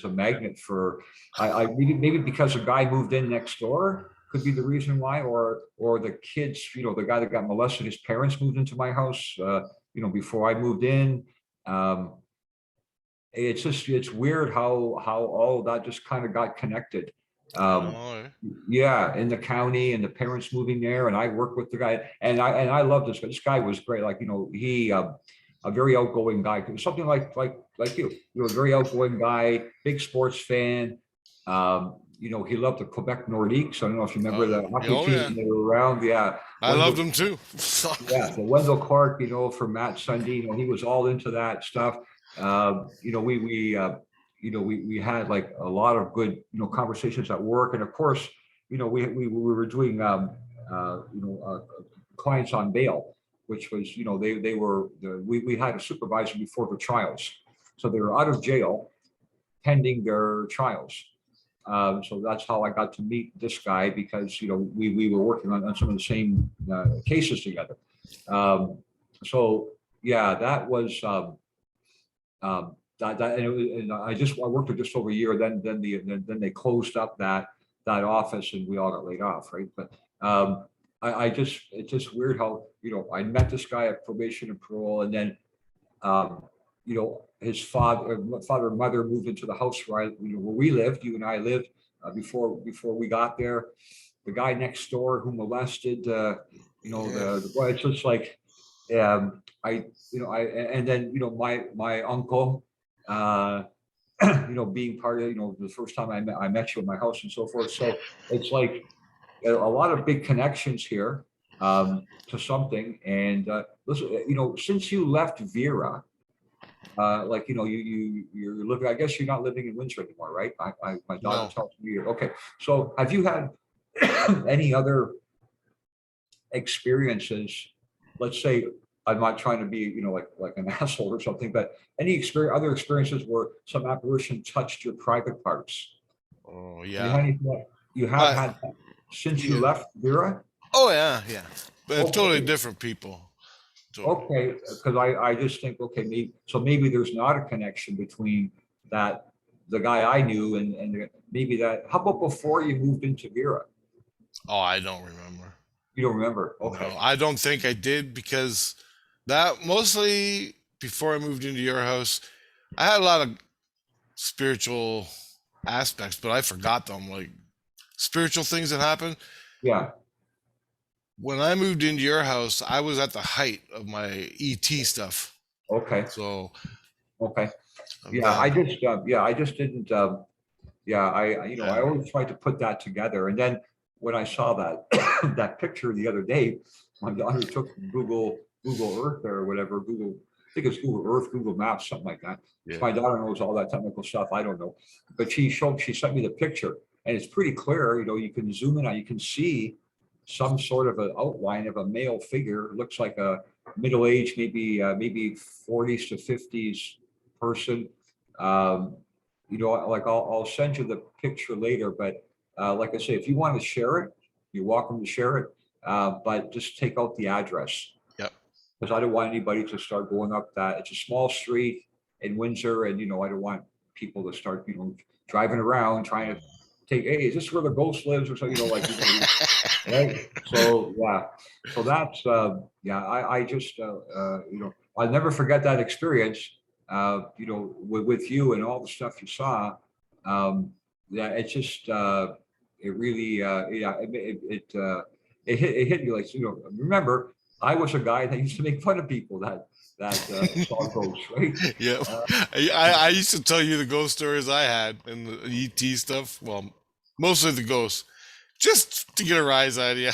[SPEAKER 2] a magnet for, maybe because a guy moved in next door could be the reason why, or the kids, the guy that got molested, his parents moved into my house before I moved in. Um, it's weird how all of that just kind of got connected.
[SPEAKER 1] I
[SPEAKER 2] Um,
[SPEAKER 1] know. Eh?
[SPEAKER 2] yeah, in the county, and the parents moving there, and I work with the guy, and I love this guy. This guy was great. Like, he a very outgoing guy. Something like a very outgoing guy, big sports fan. He loved the Quebec Nordiques. I don't know if you remember the hockey
[SPEAKER 1] Oh
[SPEAKER 2] team
[SPEAKER 1] yeah.
[SPEAKER 2] when they were around. Yeah,
[SPEAKER 1] I loved
[SPEAKER 2] Wendell.
[SPEAKER 1] them too.
[SPEAKER 2] Yeah, so Wendell Clark, for Matt Sunday, he was all into that stuff. We had like a lot of good, conversations at work, and of course, we were doing clients on bail, which was, we had a supervisor before the trials, so they were out of jail pending their trials. So that's how I got to meet this guy, because we were working on some of the same cases together. Um, so yeah, that was that and, and I worked for just over a year. Then they closed up that office, and we all got laid off, right? But it's just weird how I met this guy at probation and parole, and then his father and mother moved into the house where we lived, you and I lived, before we got there. The guy next door who molested,
[SPEAKER 1] Yeah.
[SPEAKER 2] the boy. It's just like, I, and then my uncle, uh, being part of, the first time I met you in my house and so forth. So it's like a lot of big connections here, to something. And listen, since you left Vera, like you're living. I guess you're not living in Windsor anymore, right? My daughter
[SPEAKER 1] No.
[SPEAKER 2] tells me you're okay. So have you had any other experiences? Let's say, I'm not trying to be like an asshole or something, but other experiences where some apparition touched your private parts?
[SPEAKER 1] Oh
[SPEAKER 2] Have you had
[SPEAKER 1] yeah.
[SPEAKER 2] anything like? You have
[SPEAKER 1] But
[SPEAKER 2] had that since you
[SPEAKER 1] yeah.
[SPEAKER 2] left Vera?
[SPEAKER 1] Oh yeah, yeah. But totally
[SPEAKER 2] Okay,
[SPEAKER 1] different people. Totally.
[SPEAKER 2] okay, because I just think, okay, maybe there's not a connection between that, the guy I knew and maybe that, how about before you moved into Vera?
[SPEAKER 1] Oh, I don't remember.
[SPEAKER 2] You don't remember? Okay.
[SPEAKER 1] No, I don't think I did because that mostly before I moved into your house, I had a lot of spiritual aspects, but I forgot them. Like spiritual things that happened.
[SPEAKER 2] Yeah,
[SPEAKER 1] When I moved into your house, I was at the height of my ET stuff.
[SPEAKER 2] okay,
[SPEAKER 1] So
[SPEAKER 2] okay. Yeah,
[SPEAKER 1] then,
[SPEAKER 2] I just didn't, yeah, I
[SPEAKER 1] yeah,
[SPEAKER 2] always tried to put that together. And then when I saw that, that picture the other day, my daughter took Google Earth or whatever, I think it's Google Earth, Google Maps, something like that.
[SPEAKER 1] yeah,
[SPEAKER 2] My daughter knows all that technical stuff. I don't know. But she sent me the picture and it's pretty clear, you can zoom in on, you can see some sort of an outline of a male figure. It looks like a middle-aged, maybe 40s to 50s person. Um, like I'll send you the picture later, but like I say, if you want to share it, you're welcome to share it. But just take out the address
[SPEAKER 1] yep.
[SPEAKER 2] because I don't want anybody to start going up that. It's a small street in Windsor, and I don't want people to start, driving around trying to take. Hey, is this where the ghost lives, or so? Right? So yeah, so that's yeah. I just I'll never forget that experience. With you and all the stuff you saw. Yeah, it's just it really yeah it hit me like remember I was a guy that used to make fun of people that saw ghosts, right?
[SPEAKER 1] Yeah,
[SPEAKER 2] Uh,
[SPEAKER 1] I used to tell you the ghost stories I had and the ET stuff. Well, mostly the ghosts, just to get a rise out of you.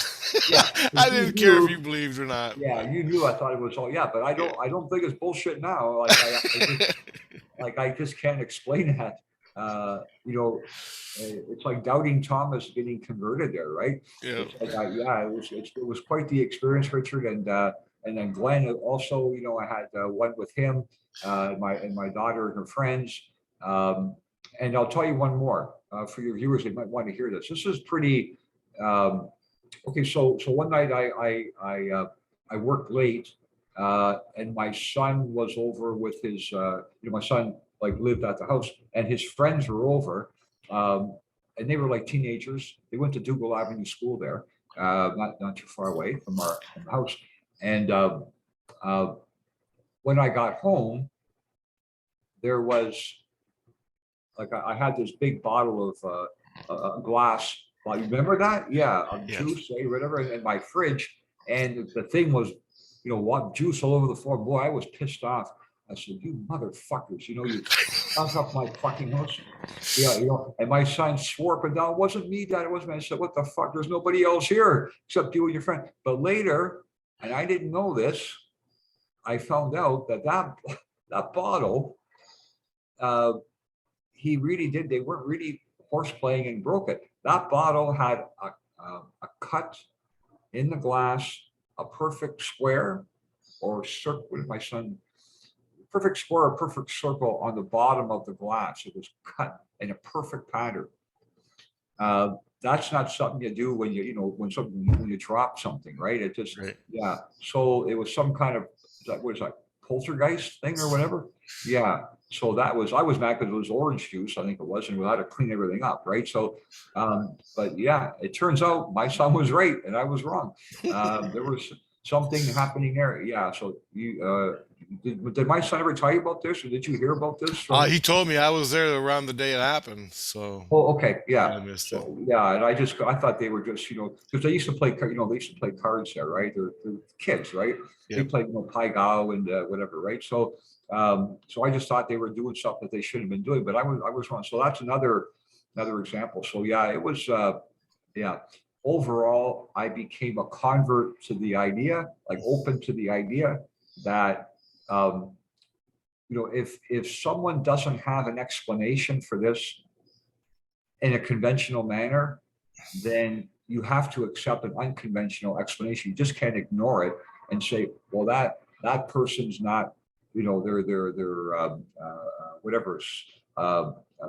[SPEAKER 2] yeah,
[SPEAKER 1] I
[SPEAKER 2] you
[SPEAKER 1] didn't care if you
[SPEAKER 2] knew.
[SPEAKER 1] believed or not,
[SPEAKER 2] Yeah,
[SPEAKER 1] but
[SPEAKER 2] you knew I thought it was all, yeah, but
[SPEAKER 1] yeah,
[SPEAKER 2] I don't think it's bullshit now. I just can't explain that. It's like doubting Thomas getting converted there, right?
[SPEAKER 1] yeah,
[SPEAKER 2] It's like, yeah, it was quite the experience, Richard, and then Glenn also. I had one with him, and my daughter and her friends. Um, and I'll tell you one more for your viewers. They might want to hear this. This is pretty. Um, okay, so one night I worked late, and my son was over with his my son like lived at the house, and his friends were over, um, and they were like teenagers. They went to Dougal Avenue School there, not too far away from the house, and uh, when I got home, there was like I had this big bottle of glass. Well, you remember that? Yeah, of
[SPEAKER 1] yeah.
[SPEAKER 2] juice, whatever, in my fridge, and the thing was, what juice all over the floor. Boy, I was pissed off. I said, "You motherfuckers! You stunk up my fucking house." Yeah, and my son swore up and down, "It wasn't me, Dad. It wasn't me." I said, "What the fuck? There's nobody else here except you and your friend." But later, and I didn't know this, I found out that bottle. Uh, he really did. They weren't really horse playing and broke it. That bottle had a cut in the glass, a perfect square or circle. What did my son? Perfect square or perfect circle on the bottom of the glass. It was cut in a perfect pattern. That's not something you do when when you drop something, right? It just
[SPEAKER 1] Right.
[SPEAKER 2] yeah. So it was some kind of what is that poltergeist thing or whatever? Yeah. So that was I was mad because it was orange juice, I think it was, and we had to clean everything up, right? So, but yeah, it turns out my son was right and I was wrong. There was something happening there. Yeah. So did my son ever tell you about this, or did you hear about this from?
[SPEAKER 1] He told me I was there around the day it happened, so
[SPEAKER 2] Oh, okay, yeah.
[SPEAKER 1] I missed it.
[SPEAKER 2] So, yeah, and I thought they were just, because they used to play, they used to play cards there, right? They're kids, right? They
[SPEAKER 1] Yep.
[SPEAKER 2] played, Pai Gow and whatever, right? So I just thought they were doing stuff that they shouldn't have been doing, but I was wrong. So that's another example. So yeah, it was, yeah. Overall, I became a convert to the idea, like open to the idea that, um, if someone doesn't have an explanation for this in a conventional manner, then you have to accept an unconventional explanation. You just can't ignore it and say, well, that person's not, they're whatever,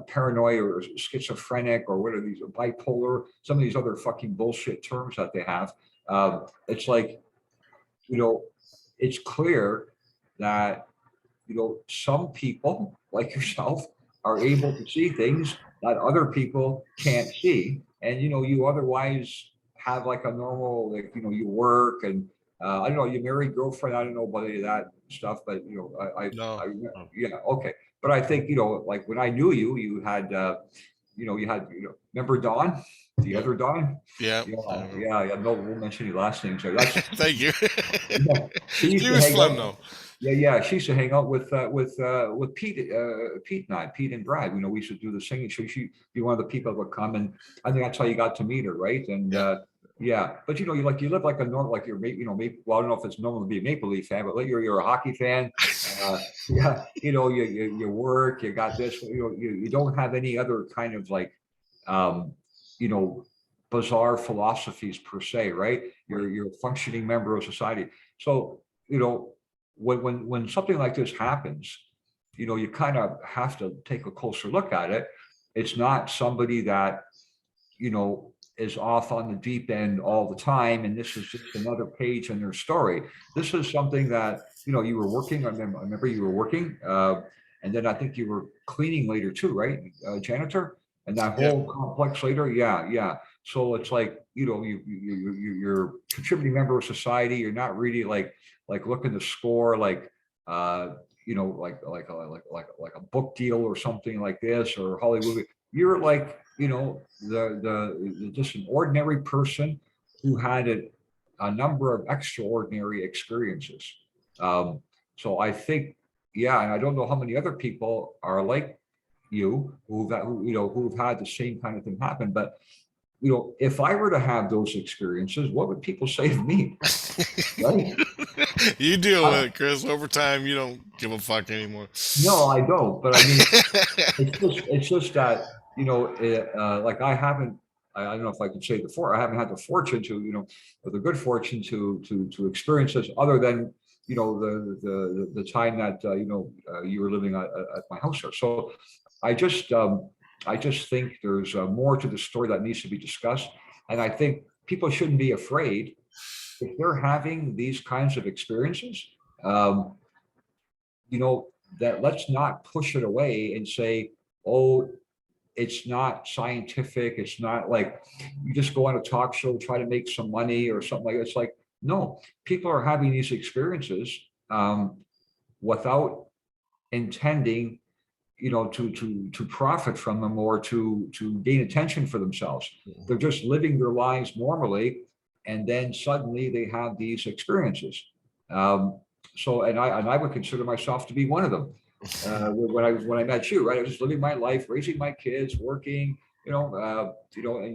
[SPEAKER 2] paranoid or schizophrenic or what are these, bipolar, some of these other fucking bullshit terms that they have. It's like, you know, it's clear that, you know, some people like yourself are able to see things that other people can't see. And, you know, you otherwise have like a normal, like, you know, you work and, I don't know, you married, girlfriend, I don't know about any of that stuff, but, you know,
[SPEAKER 1] No.
[SPEAKER 2] yeah, okay. But I think, you know, like when I knew you, you had, you know, remember Dawn, the
[SPEAKER 1] Yep.
[SPEAKER 2] other Dawn?
[SPEAKER 1] Yeah.
[SPEAKER 2] Yeah. No, we'll mention your last name. So that's,
[SPEAKER 1] Thank you.
[SPEAKER 2] yeah, she used
[SPEAKER 1] She
[SPEAKER 2] to
[SPEAKER 1] was
[SPEAKER 2] hang
[SPEAKER 1] fun
[SPEAKER 2] out.
[SPEAKER 1] though.
[SPEAKER 2] Yeah. She used to hang out with Pete and I, Pete and Brad. You know, we used to do the singing. So she'd be one of the people that would come, and I think that's how you got to meet her, right? And
[SPEAKER 1] Yeah.
[SPEAKER 2] yeah, but you know, you live like a normal, like you're, you know, maybe, well, I don't know if it's normal to be a Maple Leaf fan, but like you're a hockey fan. Yeah, you know, you work, you got this, you know, you don't have any other kind of like, um, you know, bizarre philosophies per se, right? You're a functioning member of society. So, you know, when something like this happens, you know, you kind of have to take a closer look at it. It's not somebody that, you know, is off on the deep end all the time, and this is just another page in their story. This is something that, you know, you were working. I remember you were working, and then I think you were cleaning later too, right? Janitor, and that
[SPEAKER 1] Yep.
[SPEAKER 2] whole complex later. Yeah. So it's like, you know, you're a contributing member of society. You're not really like looking to score like, you know, like a book deal or something like this or Hollywood. You're like, you know, the just an ordinary person who had a number of extraordinary experiences. Um, so I think, yeah, and I don't know how many other people are like you who you know, who've had the same kind of thing happen. But you know, if I were to have those experiences, what would people say of me? Right?
[SPEAKER 1] You deal with
[SPEAKER 2] Uh,
[SPEAKER 1] it, Chris. Over time, you don't give a fuck anymore.
[SPEAKER 2] no, I don't. But I mean, it's just that, you know, like I haven't, I don't know if I could say before, I haven't had the fortune to, you know, or the good fortune to experience this other than, you know, the time that, you know, you were living at my house here. So I just, I just think there's more to the story that needs to be discussed. And I think people shouldn't be afraid if they're having these kinds of experiences. Um, you know, that let's not push it away and say, oh, it's not scientific. It's not like you just go on a talk show, try to make some money or something like that. It's like, no, people are having these experiences without intending, you know, to profit from them or to gain attention for themselves. They're just living their lives normally, and then suddenly they have these experiences. Um, so, and I would consider myself to be one of them. When I met you, right, I was just living my life, raising my kids, working, and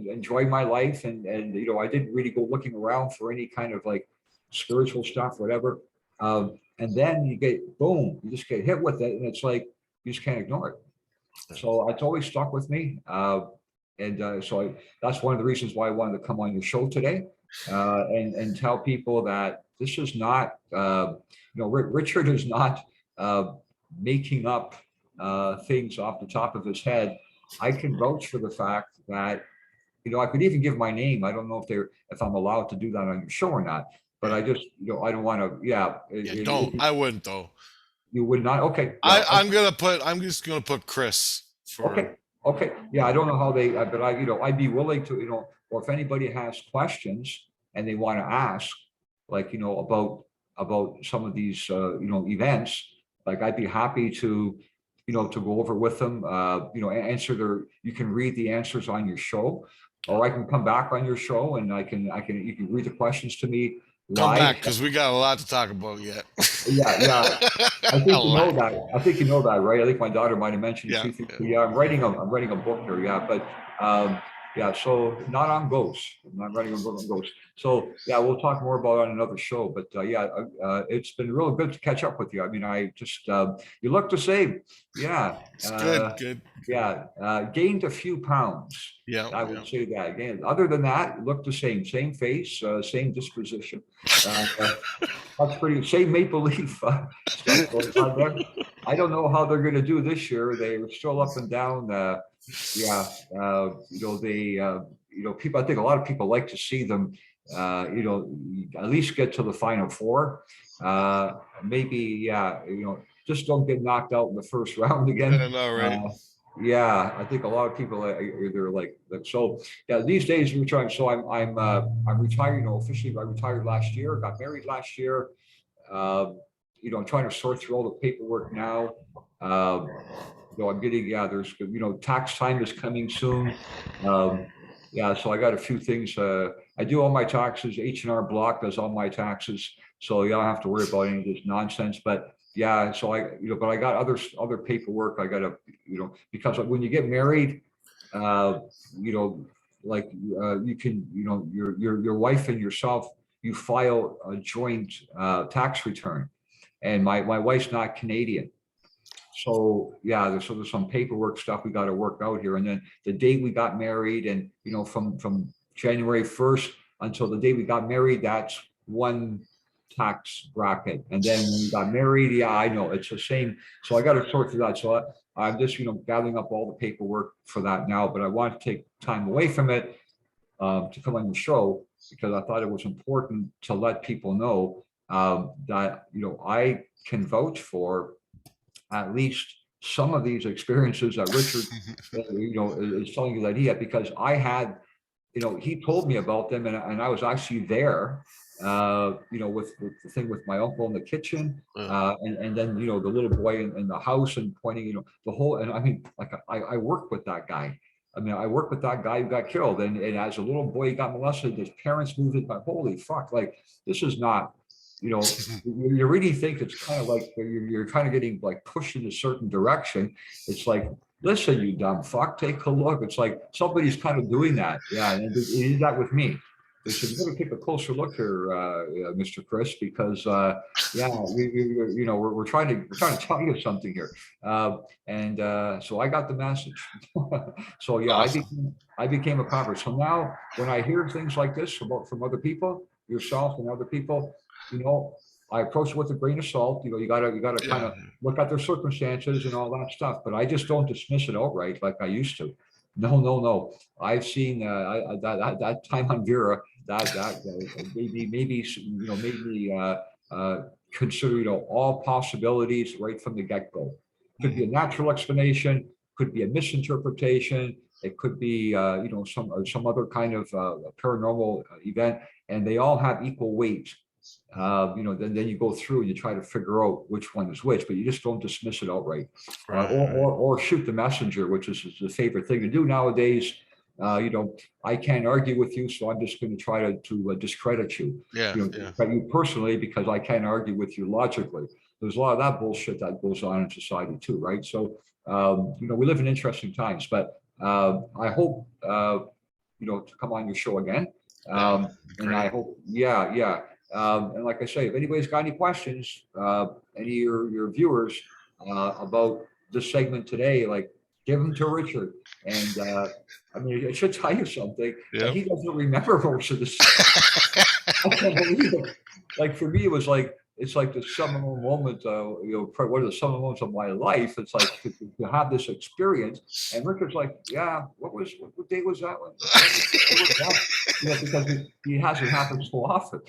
[SPEAKER 2] enjoying my life, and you know, I didn't really go looking around for any kind of like spiritual stuff, whatever. And then you get boom, you just get hit with it, and it's like you just can't ignore it. So it's always stuck with me. That's one of the reasons why I wanted to come on your show today, and tell people that this is not, Richard is not making up things off the top of his head. I can vouch for the fact that, you know, I could even give my name. I don't know if I'm allowed to do that on your show or not, but I just, you know, I don't want to. Yeah,
[SPEAKER 1] Yeah, don't. I wouldn't though.
[SPEAKER 2] you would not. Okay, yeah,
[SPEAKER 1] I'm just gonna put Chris for.
[SPEAKER 2] okay, okay. Yeah, I don't know how they, but I'd be willing to, you know, or if anybody has questions and they want to ask, like, you know, about some of these, events, like I'd be happy to, you know, to go over with them, answer you can read the answers on your show, or I can come back on your show and you can read the questions to me
[SPEAKER 1] Come
[SPEAKER 2] live.
[SPEAKER 1] back because we got a lot to talk about yet.
[SPEAKER 2] Yeah. I
[SPEAKER 1] A
[SPEAKER 2] think you know
[SPEAKER 1] lot.
[SPEAKER 2] that. I think right? I think my daughter might have mentioned it.
[SPEAKER 1] Yeah.
[SPEAKER 2] She thinks, yeah, I'm writing a book here. Yeah, but Yeah, so not on ghosts. I'm not writing a book on ghosts. So yeah, we'll talk more about it on another show. But it's been real good to catch up with you. I mean, I just you look the same. Yeah,
[SPEAKER 1] It's good, good.
[SPEAKER 2] gained a few pounds.
[SPEAKER 1] Yeah,
[SPEAKER 2] I
[SPEAKER 1] yeah.
[SPEAKER 2] would say that again. Other than that, look the same face, same disposition. That's pretty same maple leaf stuff going on there. I don't know how they're going to do this year. They were still up and down. Yeah, people. I think a lot of people like to see them. At least get to the final four. Maybe, yeah. Just don't get knocked out in the first round
[SPEAKER 1] I
[SPEAKER 2] again.
[SPEAKER 1] know, right?
[SPEAKER 2] Yeah, I think a lot of people they're like so. Yeah, these days we're trying. So I'm retired. Officially I retired last year. Got married last year. I'm trying to sort through all the paperwork now. I'm getting, yeah, there's, tax time is coming soon. Yeah, so I got a few things. I do all my taxes. H&R Block does all my taxes. So you don't have to worry about any of this nonsense. But yeah, so but I got other paperwork. I got to, because when you get married, you can, your wife and yourself, you file a joint tax return. And my wife's not Canadian. So yeah, there's some paperwork stuff we got to work out here. And then the date we got married, and from January 1st until the day we got married, that's one tax bracket. And then when we got married, yeah, I know it's the same. So I got to sort through that. So I'm just gathering up all the paperwork for that now. But I want to take time away from it to come on the show because I thought it was important to let people know that I can vouch for at least some of these experiences that Richard, is telling you that he had, because I had, he told me about them, and I was actually there, with the thing with my uncle in the kitchen, and then the little boy in the house and pointing, the whole, and I mean, like I worked with that guy. I mean, I worked with that guy who got killed, and as a little boy, he got molested. His parents moved it, but holy fuck, like this is not. You really think it's kind of like you're kind of getting like pushed in a certain direction. It's like, listen, you dumb fuck, take a look. It's like somebody's kind of doing that. Yeah, and it did that with me. They said, you better take a closer look here, Mr. Chris, because yeah, we're trying to tell you something here. So I got the message. So yeah,
[SPEAKER 1] Awesome.
[SPEAKER 2] I became a convert. So now when I hear things like this from other people, yourself and other people, I approach it with a grain of salt. You gotta kind
[SPEAKER 1] Yeah.
[SPEAKER 2] of look at their circumstances and all that stuff. But I just don't dismiss it outright like I used to. No, no, no. I've seen that time on Vera that maybe consider all possibilities right from the get-go. Could be a natural explanation, could be a misinterpretation, it could be some other kind of paranormal event, and they all have equal weight. Then you go through and you try to figure out which one is which, but you just don't dismiss it outright,
[SPEAKER 1] Right.
[SPEAKER 2] or shoot the messenger, which is the favorite thing to do nowadays. I can't argue with you, so I'm just going to try to discredit you.
[SPEAKER 1] Yeah. Yeah.
[SPEAKER 2] Discredit you personally because I can't argue with you logically. There's a lot of that bullshit that goes on in society too, right? So we live in interesting times, but I hope to come on your show again. And I
[SPEAKER 1] Great.
[SPEAKER 2] hope, yeah. And like I say, if anybody's got any questions, any of your viewers about this segment today, like give them to Richard. And I mean, it should tell you something that
[SPEAKER 1] Yeah.
[SPEAKER 2] he doesn't remember most of this. I can't believe it. Like for me, it's like the seminal moment, probably one of the seminal moments of my life. It's like to have this experience. And Richard's like, yeah, what day was that one? What was that? Because he hasn't happened so often.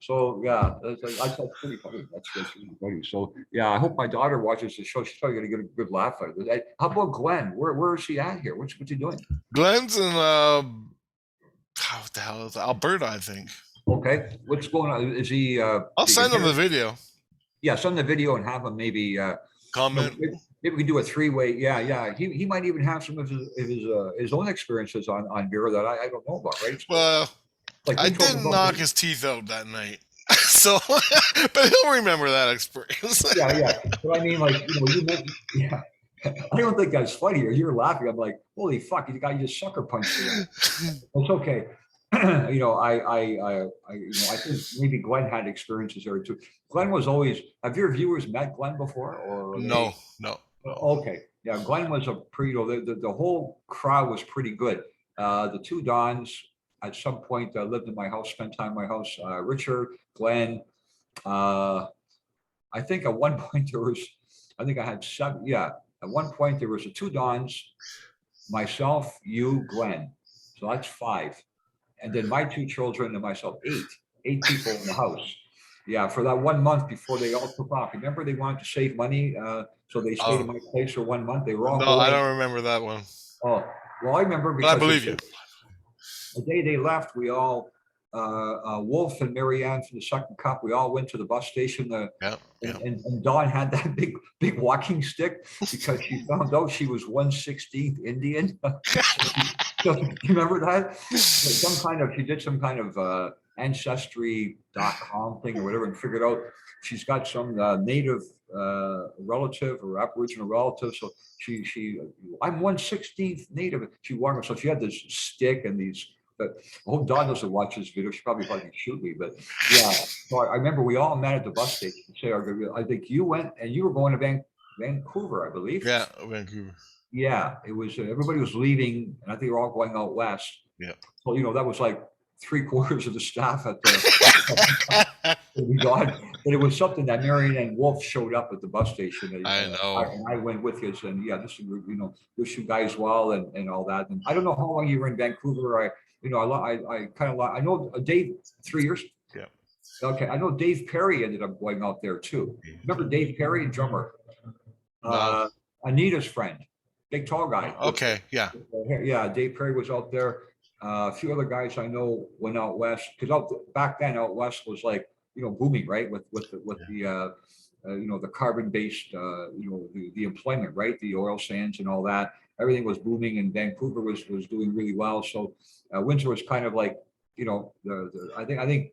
[SPEAKER 2] So yeah, that's pretty funny. That's really funny. So yeah, I hope my daughter watches the show. She's probably gonna get a good laugh out of it. How about Glenn? Where is she at here? What's he doing?
[SPEAKER 1] Glenn's in what the hell is it? Alberta, I think.
[SPEAKER 2] Okay, what's going on? Is he?
[SPEAKER 1] I'll send him the video.
[SPEAKER 2] Yeah, send the video and have him maybe
[SPEAKER 1] Comment.
[SPEAKER 2] maybe we can do a three-way. Yeah. He might even have some of his own experiences on Vera that I don't know about, right?
[SPEAKER 1] Well,
[SPEAKER 2] Like
[SPEAKER 1] I didn't knock his teeth out that night. So, but he'll remember that experience.
[SPEAKER 2] Yeah. But I mean, like, you mentioned, yeah. I don't think that's funny. You're laughing. I'm like, holy fuck, you guy just sucker punched me. It's okay. I think maybe Glenn had experiences there too. Glenn was always. Have your viewers met Glenn before, or are they?
[SPEAKER 1] No, no, no.
[SPEAKER 2] Okay, yeah, Glenn was a pretty. The whole crowd was pretty good. The two Dons at some point lived in my house, spent time in my house. Richard, Glenn. Uh, I think at one point there was. I think I had seven. Yeah, at one point there was the two Dons, myself, you, Glenn. So that's five. And then my two children and myself, eight people in the house. Yeah, for that 1 month before they all took off. Remember, they wanted to save money, so they stayed in
[SPEAKER 1] Oh,
[SPEAKER 2] my place for 1 month. They were all
[SPEAKER 1] no, I
[SPEAKER 2] going.
[SPEAKER 1] don't remember that one.
[SPEAKER 2] Oh, well, I remember
[SPEAKER 1] But I
[SPEAKER 2] because
[SPEAKER 1] believe you.
[SPEAKER 2] the day they left, we all, Wolf and Marianne from the second cup, we all went to the bus station.
[SPEAKER 1] Yeah, yeah.
[SPEAKER 2] And Dawn had that big walking stick because she found out she was 1/16th Indian. So, you remember that? She did some kind of ancestry.com thing or whatever and figured out she's got some native relative or Aboriginal relative. So I'm 1/16th native. She warned me. So she had this stick and these. But I hope Dawn doesn't watch this video. She probably shoot me. But yeah, so I remember we all met at the bus station. I think you went and you were going to Vancouver, I believe.
[SPEAKER 1] Yeah, Vancouver.
[SPEAKER 2] Yeah, it was. Everybody was leaving, and I think they were all going out west.
[SPEAKER 1] Yeah.
[SPEAKER 2] So that was like 3/4 of the staff at the. We got, but it was something that Marion and Wolf showed up at the bus station. And,
[SPEAKER 1] I know.
[SPEAKER 2] and I went with you, and yeah, this wish you guys well and all that. And I don't know how long you were in Vancouver. I kind of I know Dave 3 years.
[SPEAKER 1] Yeah.
[SPEAKER 2] Okay, I know Dave Perry ended up going out there too. Remember Dave Perry, drummer,
[SPEAKER 1] No.
[SPEAKER 2] Anita's friend, big tall guy.
[SPEAKER 1] Okay, yeah.
[SPEAKER 2] Yeah, Dave Perry was out there. A few other guys I know went out west because back then out west was like booming, right? With the the carbon based the employment, right? The oil sands and all that. Everything was booming, and Vancouver was doing really well. So Windsor was kind of like I think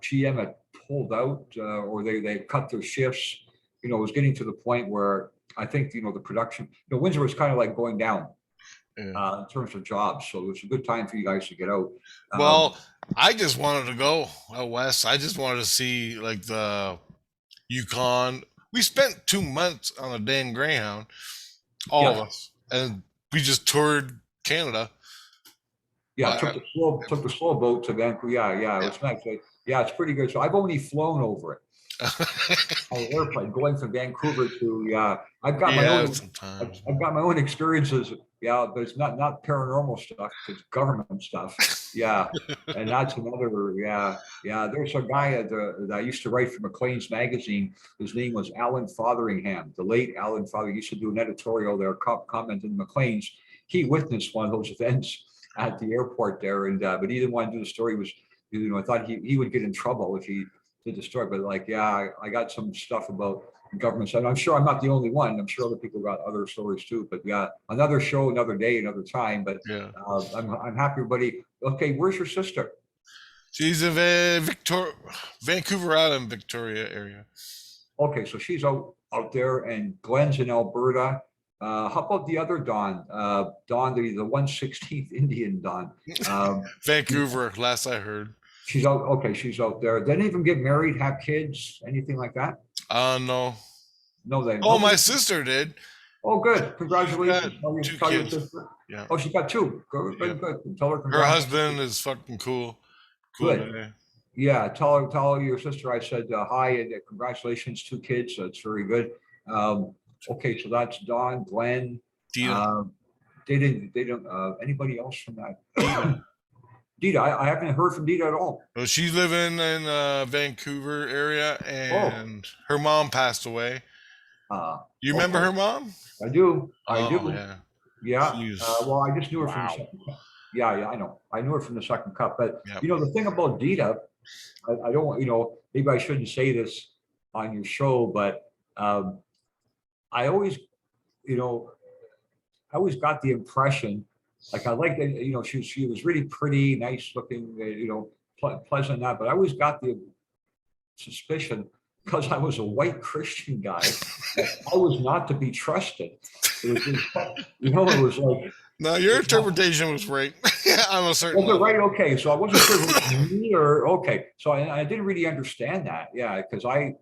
[SPEAKER 2] GM had pulled out or they cut their shifts. It was getting to the point where I think the production. Windsor was kind of like going down. In terms of jobs, so it was a good time for you guys to get out.
[SPEAKER 1] Well, I just wanted to go out west. I just wanted to see like the Yukon. We spent 2 months on a damn Greyhound, all of us, and we just toured Canada.
[SPEAKER 2] Yeah, took the slow boat to Vancouver. Yeah, it was nice. Yeah, it's pretty good. So I've only flown over it. On an airplane going from Vancouver to I've got my own experiences. Yeah, but it's not paranormal stuff. It's government stuff. Yeah, and that's another. Yeah. There's a guy that used to write for Maclean's magazine. His name was Alan Fotheringham, the late Alan Fotheringham. He used to do an editorial there, commenting Maclean's. He witnessed one of those events at the airport there, and but he didn't want to do the story. I thought he would get in trouble if he did the story. But I got some stuff about government. And I'm sure I'm not the only one. I'm sure other people got other stories too. But yeah, another show, another day, another time. But
[SPEAKER 1] yeah,
[SPEAKER 2] I'm happy, everybody. Okay, where's your sister?
[SPEAKER 1] She's in Vancouver Island, Victoria area.
[SPEAKER 2] Okay, so she's out there, and Glenn's in Alberta. How about the other Don? Don, the 1/16th Indian Don.
[SPEAKER 1] Vancouver, last I heard.
[SPEAKER 2] She's out. Okay, she's out there. Didn't even get married, have kids, anything like that?
[SPEAKER 1] No.
[SPEAKER 2] No, they.
[SPEAKER 1] Oh, my sister did.
[SPEAKER 2] Oh, good. Congratulations.
[SPEAKER 1] Two kids.
[SPEAKER 2] Yeah. Oh, she got two. Good. Tell her.
[SPEAKER 1] Her husband is fucking cool.
[SPEAKER 2] Good. Guy. Yeah. Tell your sister I said hi and congratulations. 2 kids. That's very good. Okay, so that's Don, Glenn.
[SPEAKER 1] Dita.
[SPEAKER 2] They didn't. Anybody else from that? Dita, I haven't heard from Dita at all.
[SPEAKER 1] Well, she's living in Vancouver area, and her mom passed away. You remember her mom?
[SPEAKER 2] I do. I do.
[SPEAKER 1] Yeah.
[SPEAKER 2] Well, I just knew her from the second cup. Yeah, I know. I knew her from the second cup. But the thing about Dita, I don't want, maybe I shouldn't say this on your show, but I always got the impression, like I liked that, she was really pretty, nice looking, pleasant that, but I always got the suspicion because I was a white Christian guy, I was not to be trusted. You know, it was like,
[SPEAKER 1] No, your interpretation was right on a certain
[SPEAKER 2] was it
[SPEAKER 1] level.
[SPEAKER 2] right? Okay. So I wasn't sure if it was me or okay. So I didn't really understand that. Yeah. Because I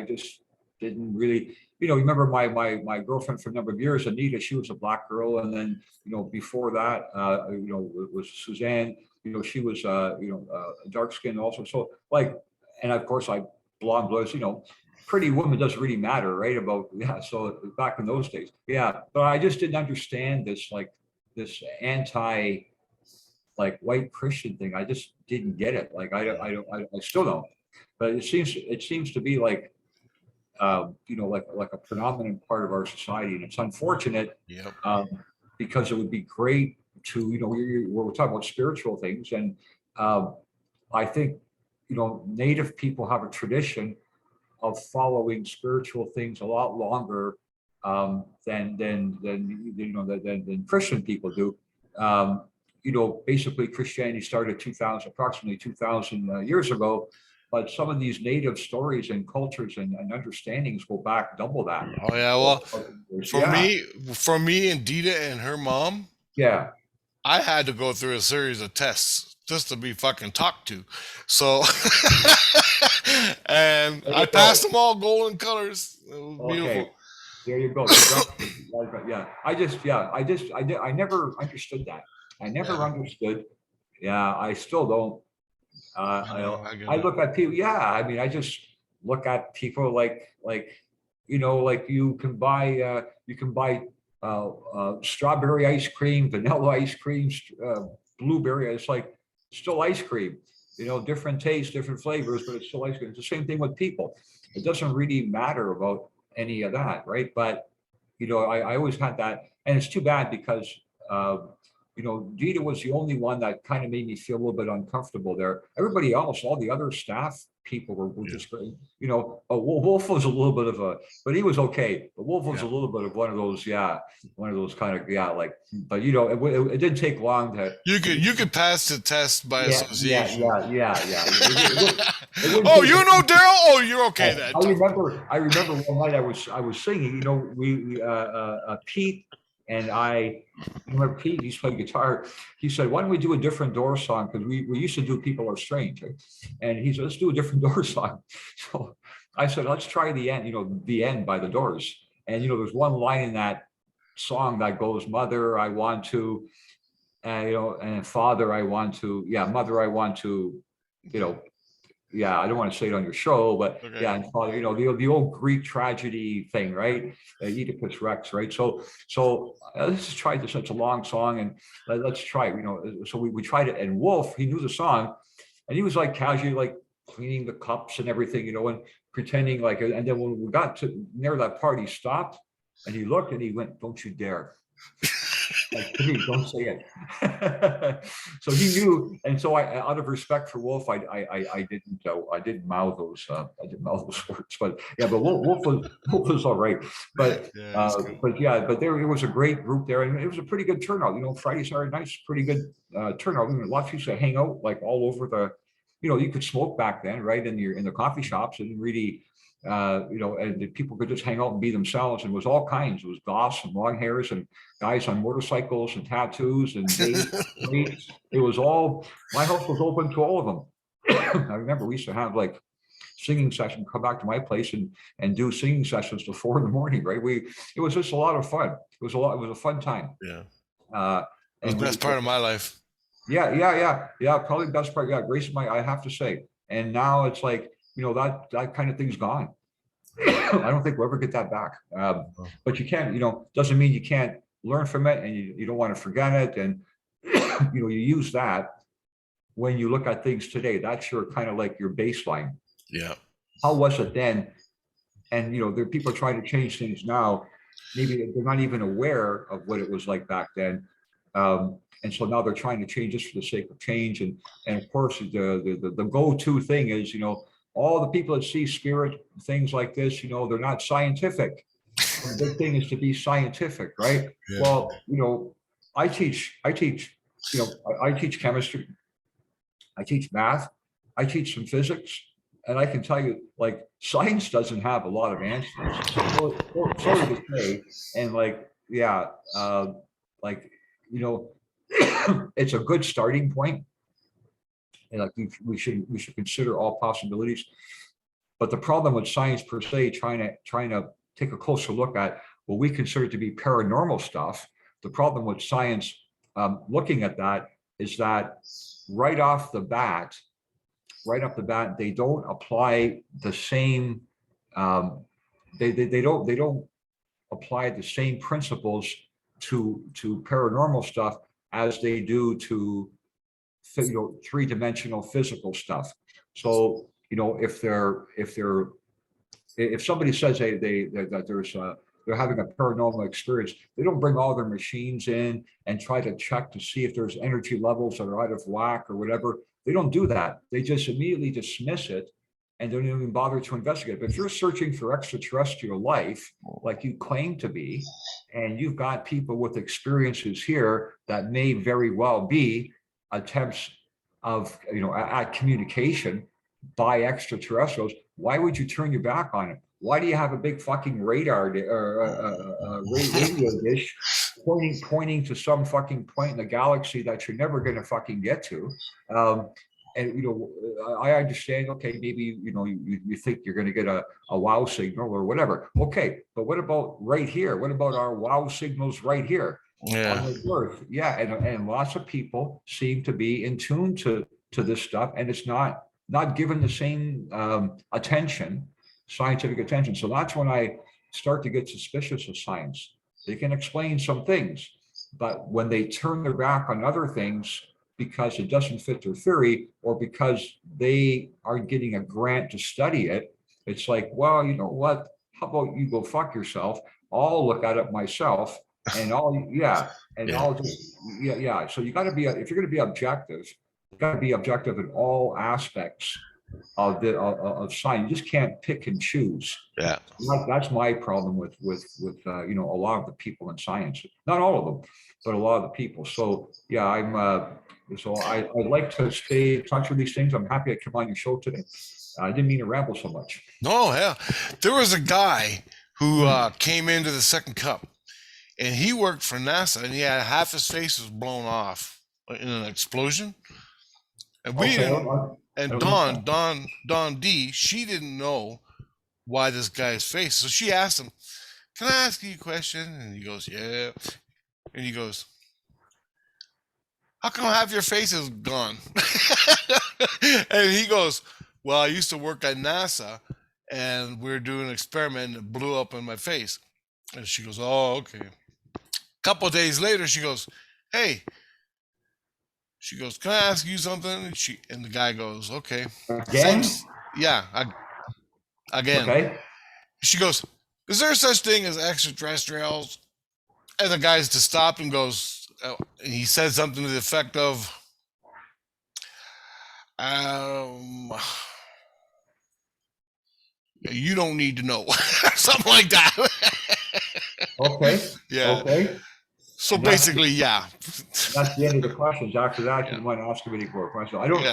[SPEAKER 2] just didn't really, remember my girlfriend for a number of years, Anita, she was a black girl. And then, before that, it was Suzanne, she was, dark skinned also. So like, and of course I blonde bloods, pretty woman doesn't really matter, right? About, yeah. So back in those days. Yeah. But I just didn't understand this, like this anti, like white Christian thing. I just didn't get it. Like I still don't. But it seems to be like like a predominant part of our society, and it's unfortunate
[SPEAKER 1] Yep.
[SPEAKER 2] um, because it would be great to we're talking about spiritual things, and um, I think Native people have a tradition of following spiritual things a lot longer than Christian people do. Basically Christianity started 2000, approximately 2000 years ago, but some of these native stories and cultures and understandings go back double that.
[SPEAKER 1] Oh yeah. Well, for
[SPEAKER 2] Yeah,
[SPEAKER 1] me, for me and Dita and her mom,
[SPEAKER 2] yeah.
[SPEAKER 1] I had to go through a series of tests just to be fucking talked to. So, and
[SPEAKER 2] There
[SPEAKER 1] I
[SPEAKER 2] you
[SPEAKER 1] passed
[SPEAKER 2] go.
[SPEAKER 1] them all golden colors. It was
[SPEAKER 2] Okay,
[SPEAKER 1] beautiful.
[SPEAKER 2] there you go. Congratulations. Yeah, I never understood that. I never
[SPEAKER 1] Yeah.
[SPEAKER 2] understood. Yeah, I still don't.
[SPEAKER 1] I know. I get
[SPEAKER 2] I
[SPEAKER 1] it.
[SPEAKER 2] look at people. Yeah, I mean, I just look at people like like you can buy strawberry ice cream, vanilla ice cream, blueberry. It's like still ice cream. Different tastes, different flavors, but it's still ice cream. It's the same thing with people. It doesn't really matter about any of that, right? But I always had that, and it's too bad because uh, Dita was the only one that kind of made me feel a little bit uncomfortable there. Everybody else, all the other staff people were
[SPEAKER 1] Yeah.
[SPEAKER 2] just great. Wolf was a little bit of a, but he was okay. But Wolf was a
[SPEAKER 1] Yeah.
[SPEAKER 2] little bit of one of those, yeah, one of those kind of, yeah, like, but it didn't take long to,
[SPEAKER 1] You could pass the test by
[SPEAKER 2] yeah, yeah,
[SPEAKER 1] association.
[SPEAKER 2] yeah, yeah, yeah. It wouldn't
[SPEAKER 1] Oh,
[SPEAKER 2] take.
[SPEAKER 1] you know Daryl? Oh, you're okay then.
[SPEAKER 2] I remember one night I was singing. We Pete and I remember Pete. He's playing guitar. He said, "Why don't we do a different Doors song? Because we used to do People Are Strange." Right? And he said, "Let's do a different Doors song." So I said, "Let's try the end." The end by the Doors. And there's one line in that song that goes, "Mother, I want to," and "Father, I want to." Yeah, "Mother, I want to." You know, yeah, I don't want to say it on your show, but
[SPEAKER 1] Okay.
[SPEAKER 2] yeah, and Father, the old Greek tragedy thing, right? Oedipus Rex, right? So let's just try this. It's a long song, and let's try it. So we tried it, and Wolf, he knew the song, and he was like casually like cleaning the cups and everything, and pretending like. And then when we got to near that part, he stopped, and he looked, and he went, "Don't you dare." Like, please don't say it. So he knew, and so out of respect for Wolf, I didn't mouth those words, but yeah, but Wolf was all right, but
[SPEAKER 1] Yeah, that's cool.
[SPEAKER 2] yeah, but there it was a great group there, and it was a pretty good turnout. Friday, Saturday nights, pretty good turnout. Lots of people hang out like all over the, you could smoke back then, right, in the coffee shops, and really and the people could just hang out and be themselves, and it was all kinds. It was goths and long hairs and guys on motorcycles and tattoos and gays. It was all, my house was open to all of them. I remember we used to have like singing session, come back to my place and do singing sessions till 4 in the morning, right? It was just a lot of fun. It was a fun time.
[SPEAKER 1] Yeah.
[SPEAKER 2] Uh,
[SPEAKER 1] It was
[SPEAKER 2] and
[SPEAKER 1] the
[SPEAKER 2] we,
[SPEAKER 1] best part of my life.
[SPEAKER 2] yeah, probably the best part. Yeah, Grace, I have to say. And now it's like, that kind of thing's gone. I don't think we'll ever get that back. But you can't, doesn't mean you can't learn from it, and you don't want to forget it. And, you use that when you look at things today. That's your kind of like your baseline.
[SPEAKER 1] Yeah.
[SPEAKER 2] How was it then? And, there are people trying to change things now. Maybe they're not even aware of what it was like back then. And so now they're trying to change just for the sake of change. And of course, the go-to thing is, all the people that see spirit, things like this, they're not scientific. And the big thing is to be scientific, right?
[SPEAKER 1] Yeah.
[SPEAKER 2] Well, I teach chemistry, I teach math, I teach some physics, and I can tell you, like, science doesn't have a lot of answers. Sorry to say, and like, yeah, like, you know, it's a good starting point, and like we should consider all possibilities. But the problem with science per se, trying to take a closer look at what we consider to be paranormal stuff, the problem with science looking at that is that right off the bat, they don't apply the same. They don't apply the same principles to paranormal stuff as they do to three-dimensional physical stuff. So if somebody says that they're having a paranormal experience, they don't bring all their machines in and try to check to see if there's energy levels that are out of whack or whatever. They don't do that. They just immediately dismiss it and don't even bother to investigate. But if you're searching for extraterrestrial life, like you claim to be, and you've got people with experiences here that may very well be attempts of at communication by extraterrestrials, why would you turn your back on it? Why do you have a big fucking radar or radio dish pointing to some fucking point in the galaxy that you're never going to fucking get to? And I understand. Okay, maybe you think you're going to get a wow signal or whatever. Okay, but what about right here? What about our wow signals right here?
[SPEAKER 1] Yeah.
[SPEAKER 2] On the earth? Yeah, and lots of people seem to be in tune to this stuff, and it's not given the same attention, scientific attention. So that's when I start to get suspicious of science. They can explain some things, but when they turn their back on other things because it doesn't fit their theory or because they aren't getting a grant to study it, it's like, well, you know what? How about you go fuck yourself? I'll look at it myself, and I'll just yeah. So you got to be if you're going to be objective, you got to be objective in all aspects of science. You just can't pick and choose.
[SPEAKER 1] Yeah.
[SPEAKER 2] That's my problem with a lot of the people in science. Not all of them, but a lot of the people. So yeah, I like to stay in touch with these things. I'm happy I came on your show today. I didn't mean to ramble so much.
[SPEAKER 1] No, hell, there was a guy who came into the second cup, and he worked for NASA, and he had half his face was blown off in an explosion. And we didn't. And Dawn D, she didn't know why this guy's face. So she asked him, "Can I ask you a question?" And he goes, "Yeah." And he goes, "How come half your face is gone?" And he goes, "Well, I used to work at NASA, and we were doing an experiment, and it blew up in my face." And she goes, "Oh, okay." A couple of days later, she goes, "Hey." She goes, "Can I ask you something?" And the guy goes, "Okay."
[SPEAKER 2] Again?
[SPEAKER 1] Again.
[SPEAKER 2] Okay.
[SPEAKER 1] She goes, "Is there such thing as extraterrestrials?" And the guy's to stop and goes, he said something to the effect of, "You don't need to know," something like that.
[SPEAKER 2] Okay.
[SPEAKER 1] Yeah.
[SPEAKER 2] Okay.
[SPEAKER 1] So basically, yeah.
[SPEAKER 2] That's the end of the questions. After that, you might ask him any more questions. I don't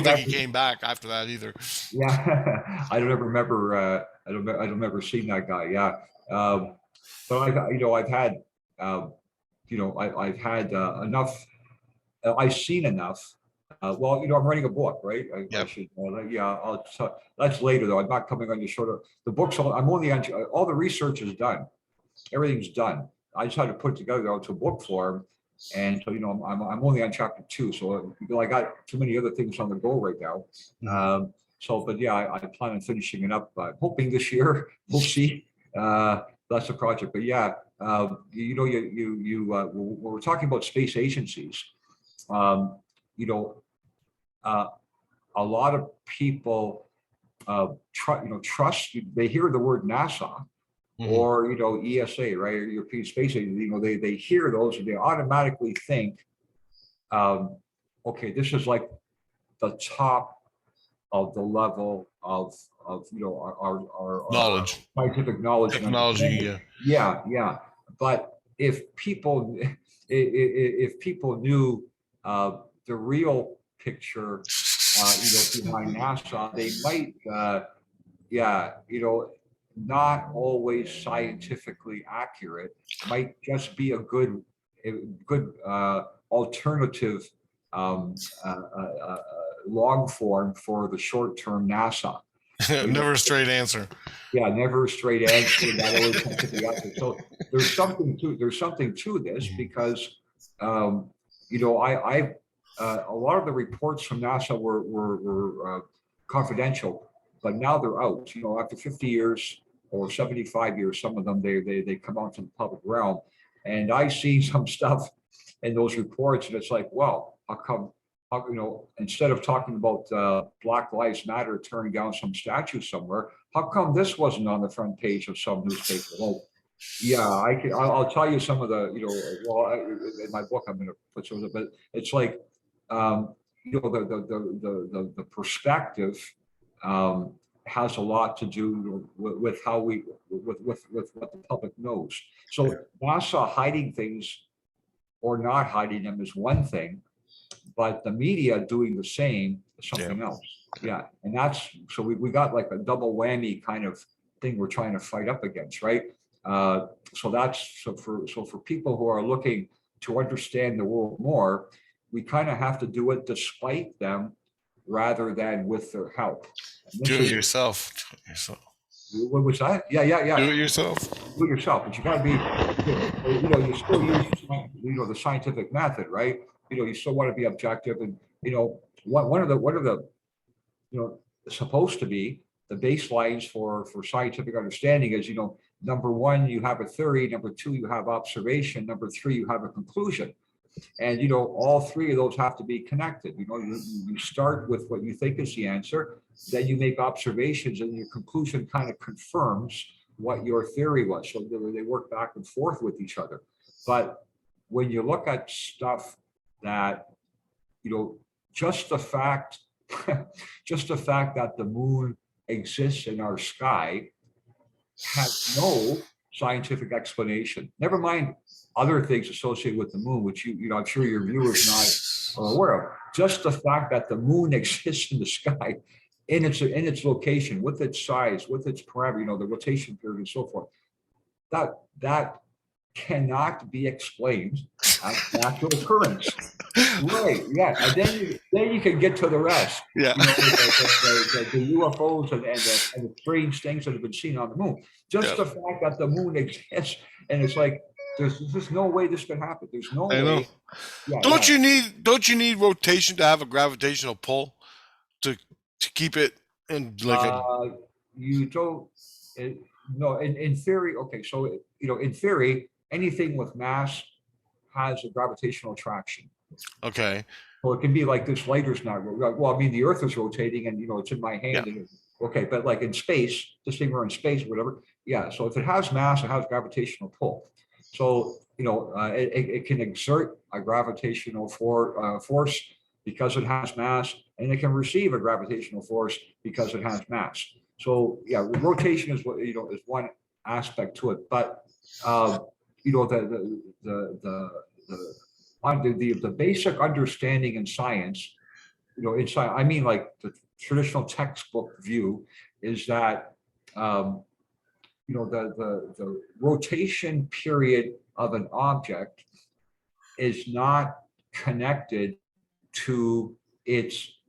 [SPEAKER 1] think he came back after that either.
[SPEAKER 2] Yeah, I don't ever remember. I don't remember seeing that guy. Yeah, but I've had, I've had enough. I've seen enough. Well, I'm writing a book, right? I should. That's later though. I'm not coming on your show. The book's I'm only on. All the research is done. Everything's done. I just had to put it together to a book form. And so, I'm only on chapter 2. So I got too many other things on the go right now. But yeah, I plan on finishing it up, hoping this year. We'll see. That's the project. But yeah, when we're talking about space agencies, a lot of people trust. They hear the word NASA. Or ESA, right? Or European Space Agency. They hear those and they automatically think, okay, this is like the top of the level of our
[SPEAKER 1] knowledge,
[SPEAKER 2] scientific knowledge,
[SPEAKER 1] technology.
[SPEAKER 2] Yeah. But if people knew the real picture behind NASA, they might, not always scientifically accurate, might just be a good alternative um, log form for the short-term NASA.
[SPEAKER 1] Never a straight answer.
[SPEAKER 2] Yeah, never a straight answer. That always has to be out there. So there's something to this because um, I a lot of the reports from NASA were confidential, but now they're out. After 50 years or 75 years, some of them they come out to the public realm, and I see some stuff in those reports, and it's like, well, how come? Instead of talking about Black Lives Matter tearing down some statue somewhere, how come this wasn't on the front page of some newspaper? Well, yeah, I'll tell you some of the, in my book, I'm going to put some of it, but it's like, the perspective has a lot to do with how with what the public knows. So NASA hiding things or not hiding them is one thing, but the media doing the same is something else. Yeah. And so we got like a double whammy kind of thing we're trying to fight up against, right? So for people who are looking to understand the world more, we kind of have to do it despite them rather than with their help.
[SPEAKER 1] Do it yourself.
[SPEAKER 2] What was that? Yeah.
[SPEAKER 1] Do it yourself.
[SPEAKER 2] Do it yourself, but you got to be, you still use, the scientific method, right? You still want to be objective, and what are the supposed to be the baselines for scientific understanding is, number one, you have a theory, number two, you have observation, number three, you have a conclusion. And all three of those have to be connected. You start with what you think is the answer, then you make observations, and your conclusion kind of confirms what your theory was. So they work back and forth with each other. But when you look at stuff that, just the fact that the moon exists in our sky has no scientific explanation. Never mind other things associated with the moon, which I'm sure your viewers not are aware of. Just the fact that the moon exists in the sky, in its location, with its size, with its parameter, the rotation period, and so forth, that cannot be explained as natural occurrence. Right, yeah, and then you can get to the rest.
[SPEAKER 1] Yeah,
[SPEAKER 2] the UFOs and the strange things that have been seen on the moon. Just the fact that the moon exists, and it's like there's just no way this could happen. There's no way.
[SPEAKER 1] Know. Yeah, don't you need rotation to have a gravitational pull to keep it in like
[SPEAKER 2] you don't. No, in theory, okay. So in theory, anything with mass has a gravitational attraction.
[SPEAKER 1] Okay.
[SPEAKER 2] Well, it can be like this lighter's not. Well, I mean, the Earth is rotating, and it's in my hand. Yeah. Okay, but like in space, this thing we're in space, whatever. Yeah. So if it has mass, it has gravitational pull. So it can exert a gravitational force because it has mass, and it can receive a gravitational force because it has mass. So yeah, rotation is is one aspect to it, but the basic understanding in science, I mean, like the traditional textbook view is that, the rotation period of an object is not connected to its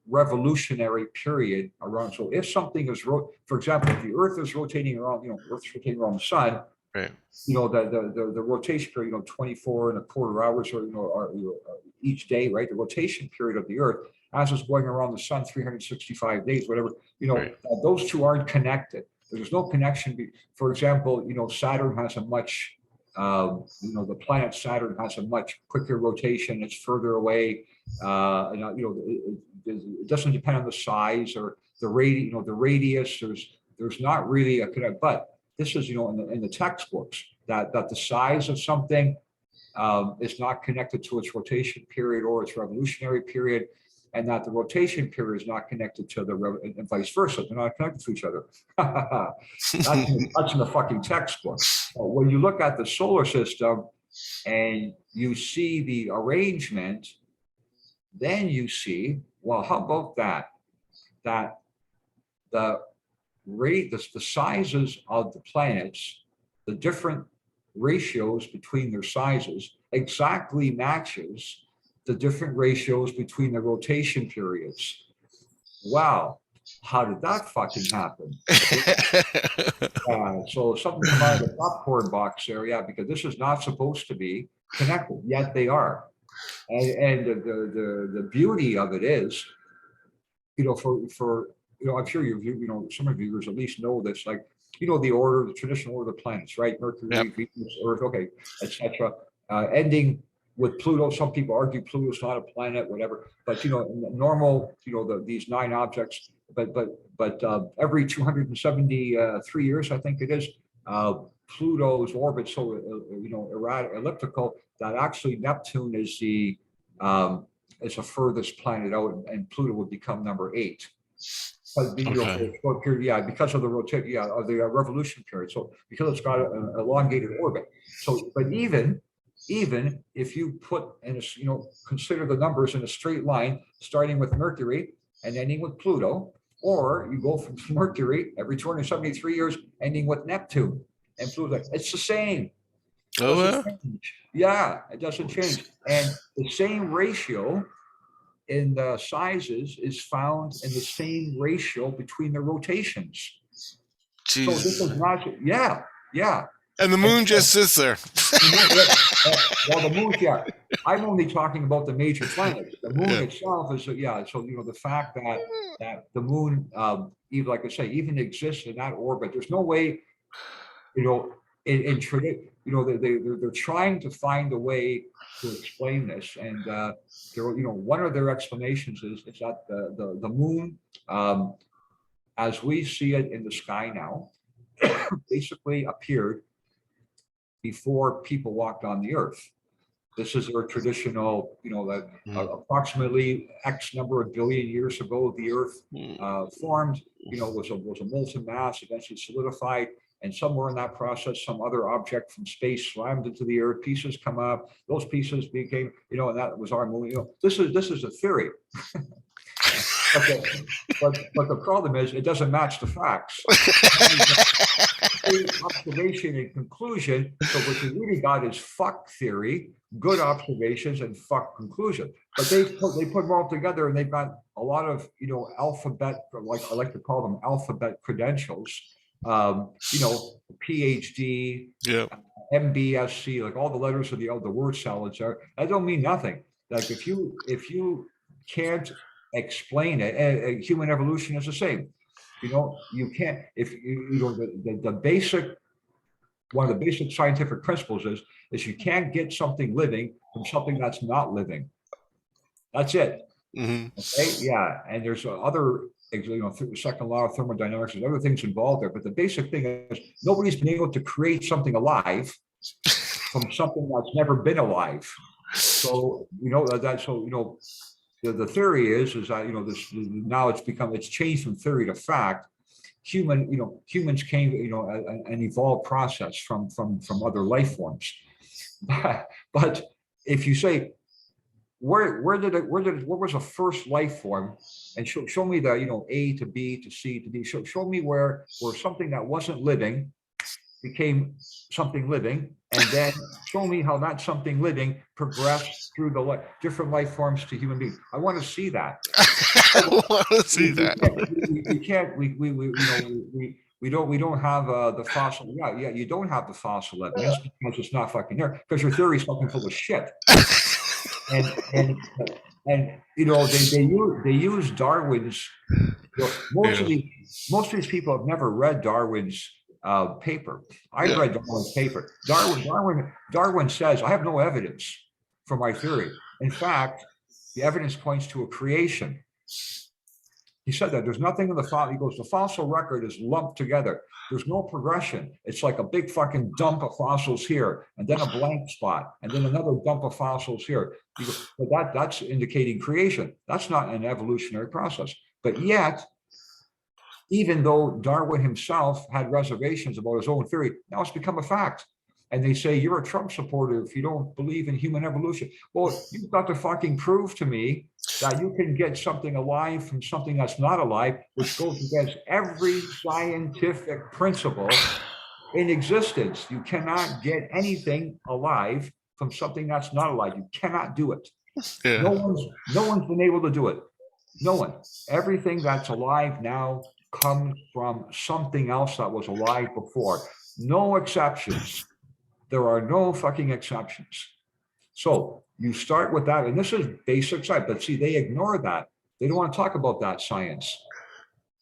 [SPEAKER 2] revolutionary period around. So if something is, for example, if the Earth is rotating around, Earth's rotating around the sun,
[SPEAKER 1] right.
[SPEAKER 2] The rotation period, 24 and a quarter hours or each day, right? The rotation period of the Earth as it's going around the sun 365 days, whatever, right. Those two aren't connected. There's no connection. For example, Saturn has a much, the planet Saturn has a much quicker rotation. It's further away. It doesn't depend on the size or the radius. There's not really a connect, but this is, in the textbooks that the size of something is not connected to its rotation period or its revolutionary period, and that the rotation period is not connected to and vice versa. They're not connected to each other. That's in the fucking textbook. When you look at the solar system and you see the arrangement, then you see Well, how about that? That the the sizes of the planets, the different ratios between their sizes exactly matches the different ratios between the rotation periods. Wow, how did that fucking happen? So something come out of the popcorn box there, yeah, because this is not supposed to be connected, yet they are. And the beauty of it is, for I'm sure some of your viewers at least know this, like, the order, the traditional order of the planets, right? Mercury,
[SPEAKER 1] Yep.
[SPEAKER 2] Venus, Earth, okay, etc. Ending with Pluto. Some people argue Pluto's not a planet, whatever. But normal, these 9 objects. But every 273 years, I think it is, Pluto's orbit so elliptical that actually Neptune is the furthest planet out, and Pluto would become number 8. But for a short period, because of the rotation, of the revolution period. So because it's got an elongated orbit. So, but even if you put consider the numbers in a straight line, starting with Mercury and ending with Pluto, or you go from Mercury every 273 years, ending with Neptune and Pluto, it's the same.
[SPEAKER 1] Oh,
[SPEAKER 2] yeah, it doesn't change. And the same ratio in the sizes is found in the same ratio between the rotations. So this is not, yeah.
[SPEAKER 1] And the moon just sits there.
[SPEAKER 2] Well, the moon, yeah. I'm only talking about the major planets. The moon itself is, So the fact that the moon, even like I say, even exists in that orbit. There's no way, in tradition, they're trying to find a way to explain this, and one of their explanations is that the moon, as we see it in the sky now, basically appeared before people walked on the earth. This is their traditional, that approximately X number of billion years ago, the earth formed, was a molten mass, eventually solidified. And somewhere in that process, some other object from space slammed into the earth, pieces come up, those pieces became, and that was our moon. This is a theory. But the problem is it doesn't match the facts. Observation and conclusion. So what you really got is fuck theory, good observations, and fuck conclusion. But they put them all together, and they've got a lot of alphabet, like I like to call them alphabet credentials. PhD, MBSC, like all the letters of the word salads are. That don't mean nothing. Like if you can't explain it, human evolution is the same. You can't, if the basic, one of the basic scientific principles is you can't get something living from something that's not living. That's it. Okay, yeah, and there's other, the second law of thermodynamics, there's other things involved there, but the basic thing is nobody's been able to create something alive from something that's never been alive. So the theory is that this now it's changed from theory to fact. Humans came an evolved process from other life forms. But if you say where was the first life form, and show me the A to B to C to D, show me where something that wasn't living became something living, and then show me how that something living progressed through the different life forms to human beings. I want to see that.
[SPEAKER 1] I want to see that.
[SPEAKER 2] We can't. We don't have the fossil. Yeah. You don't have the fossil evidence because it's not fucking there. Because your theory is fucking full of shit. And they use Darwin's. Most of these people have never read Darwin's paper. I read Darwin's paper. Darwin says, I have no evidence for my theory. In fact, the evidence points to a creation. He said that there's nothing in the fossil. He goes, the fossil record is lumped together. There's no progression. It's like a big fucking dump of fossils here, and then a blank spot, and then another dump of fossils here. He goes, but that's indicating creation. That's not an evolutionary process. But yet, even though Darwin himself had reservations about his own theory, now it's become a fact. and they say you're a Trump supporter if you don't believe in human evolution. Well, you've got to fucking prove to me that you can get something alive from something that's not alive, which goes against every scientific principle in existence. You cannot get anything alive from something that's not alive. You cannot do it.
[SPEAKER 1] Yeah.
[SPEAKER 2] No one's been able to do it. No one. Everything that's alive now comes from something else that was alive before. No exceptions. There are no fucking exceptions. So you start with that, and this is basic science, but see, they ignore that. They don't want to talk about that science.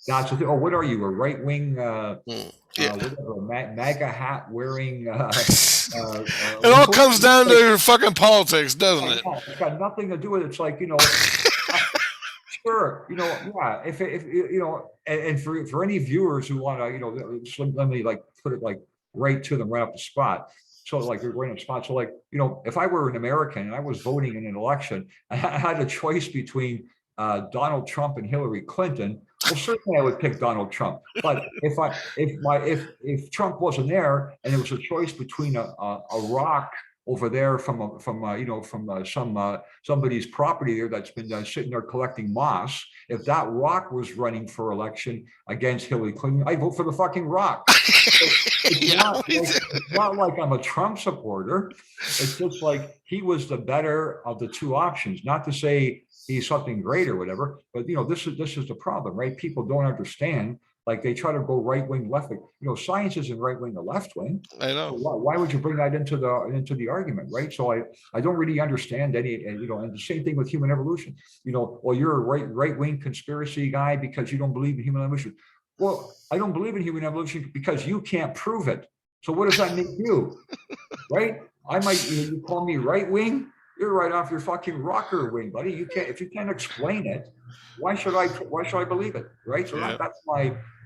[SPEAKER 2] That's what what are you, a right-wing, whatever, MAGA hat wearing?
[SPEAKER 1] It all comes down to fucking politics, doesn't it?
[SPEAKER 2] It's got nothing to do with it. It's like, sure, yeah. If and for any viewers who want to, let me like put it like right to them, right up the spot. So like you're right on the spot. So like, if I were an American and I was voting in an election, I had a choice between Donald Trump and Hillary Clinton. Well, certainly I would pick Donald Trump. But if Trump wasn't there and it was a choice between a rock over there from somebody's property there that's been sitting there collecting moss, if that rock was running for election against Hillary Clinton, I vote for the fucking rock. It's not like I'm a Trump supporter. It's just like he was the better of the two options. Not to say he's something great or whatever, but this is the problem, right? People don't understand. Like they try to go right wing, left wing. Science isn't right wing or left wing.
[SPEAKER 1] I know.
[SPEAKER 2] So why would you bring that into the argument, right? So I don't really understand any, and the same thing with human evolution. Well, you're a right wing conspiracy guy because you don't believe in human evolution. Well, I don't believe in human evolution because you can't prove it. So what does that make you, right? I might you call me right wing. You're right off your fucking rocker wing, buddy. You can't, if you can't explain it, why should I believe it, right? So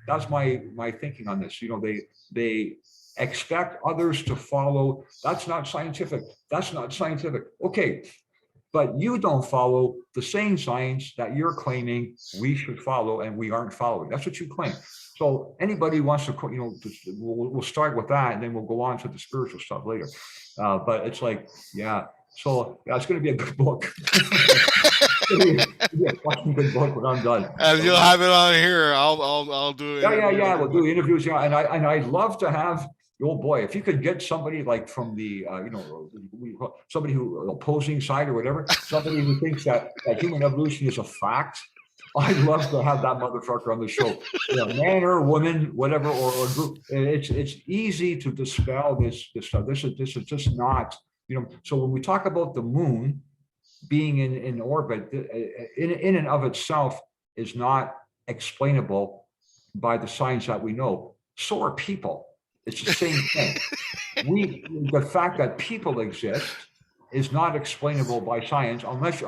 [SPEAKER 2] that's my thinking on this. They expect others to follow. That's not scientific. That's not scientific. Okay, but you don't follow the same science that you're claiming we should follow, and we aren't following. That's what you claim. So anybody wants to, we'll start with that, and then we'll go on to the spiritual stuff later. But it's like, yeah. So it's going to be a good book. Yeah, fucking good book when I'm done.
[SPEAKER 1] And you'll have it on here. I'll do it.
[SPEAKER 2] Yeah. We'll do interviews. Yeah, and I'd love to have. Oh boy, if you could get somebody like from the somebody who opposing side or whatever, somebody who thinks that human evolution is a fact. I'd love to have that motherfucker on the show. Man or woman, whatever, or group. It's easy to dispel this stuff. This is just not. So when we talk about the moon being in orbit, in and of itself is not explainable by the science that we know. So are people. It's the same thing. The fact that people exist is not explainable by science, unless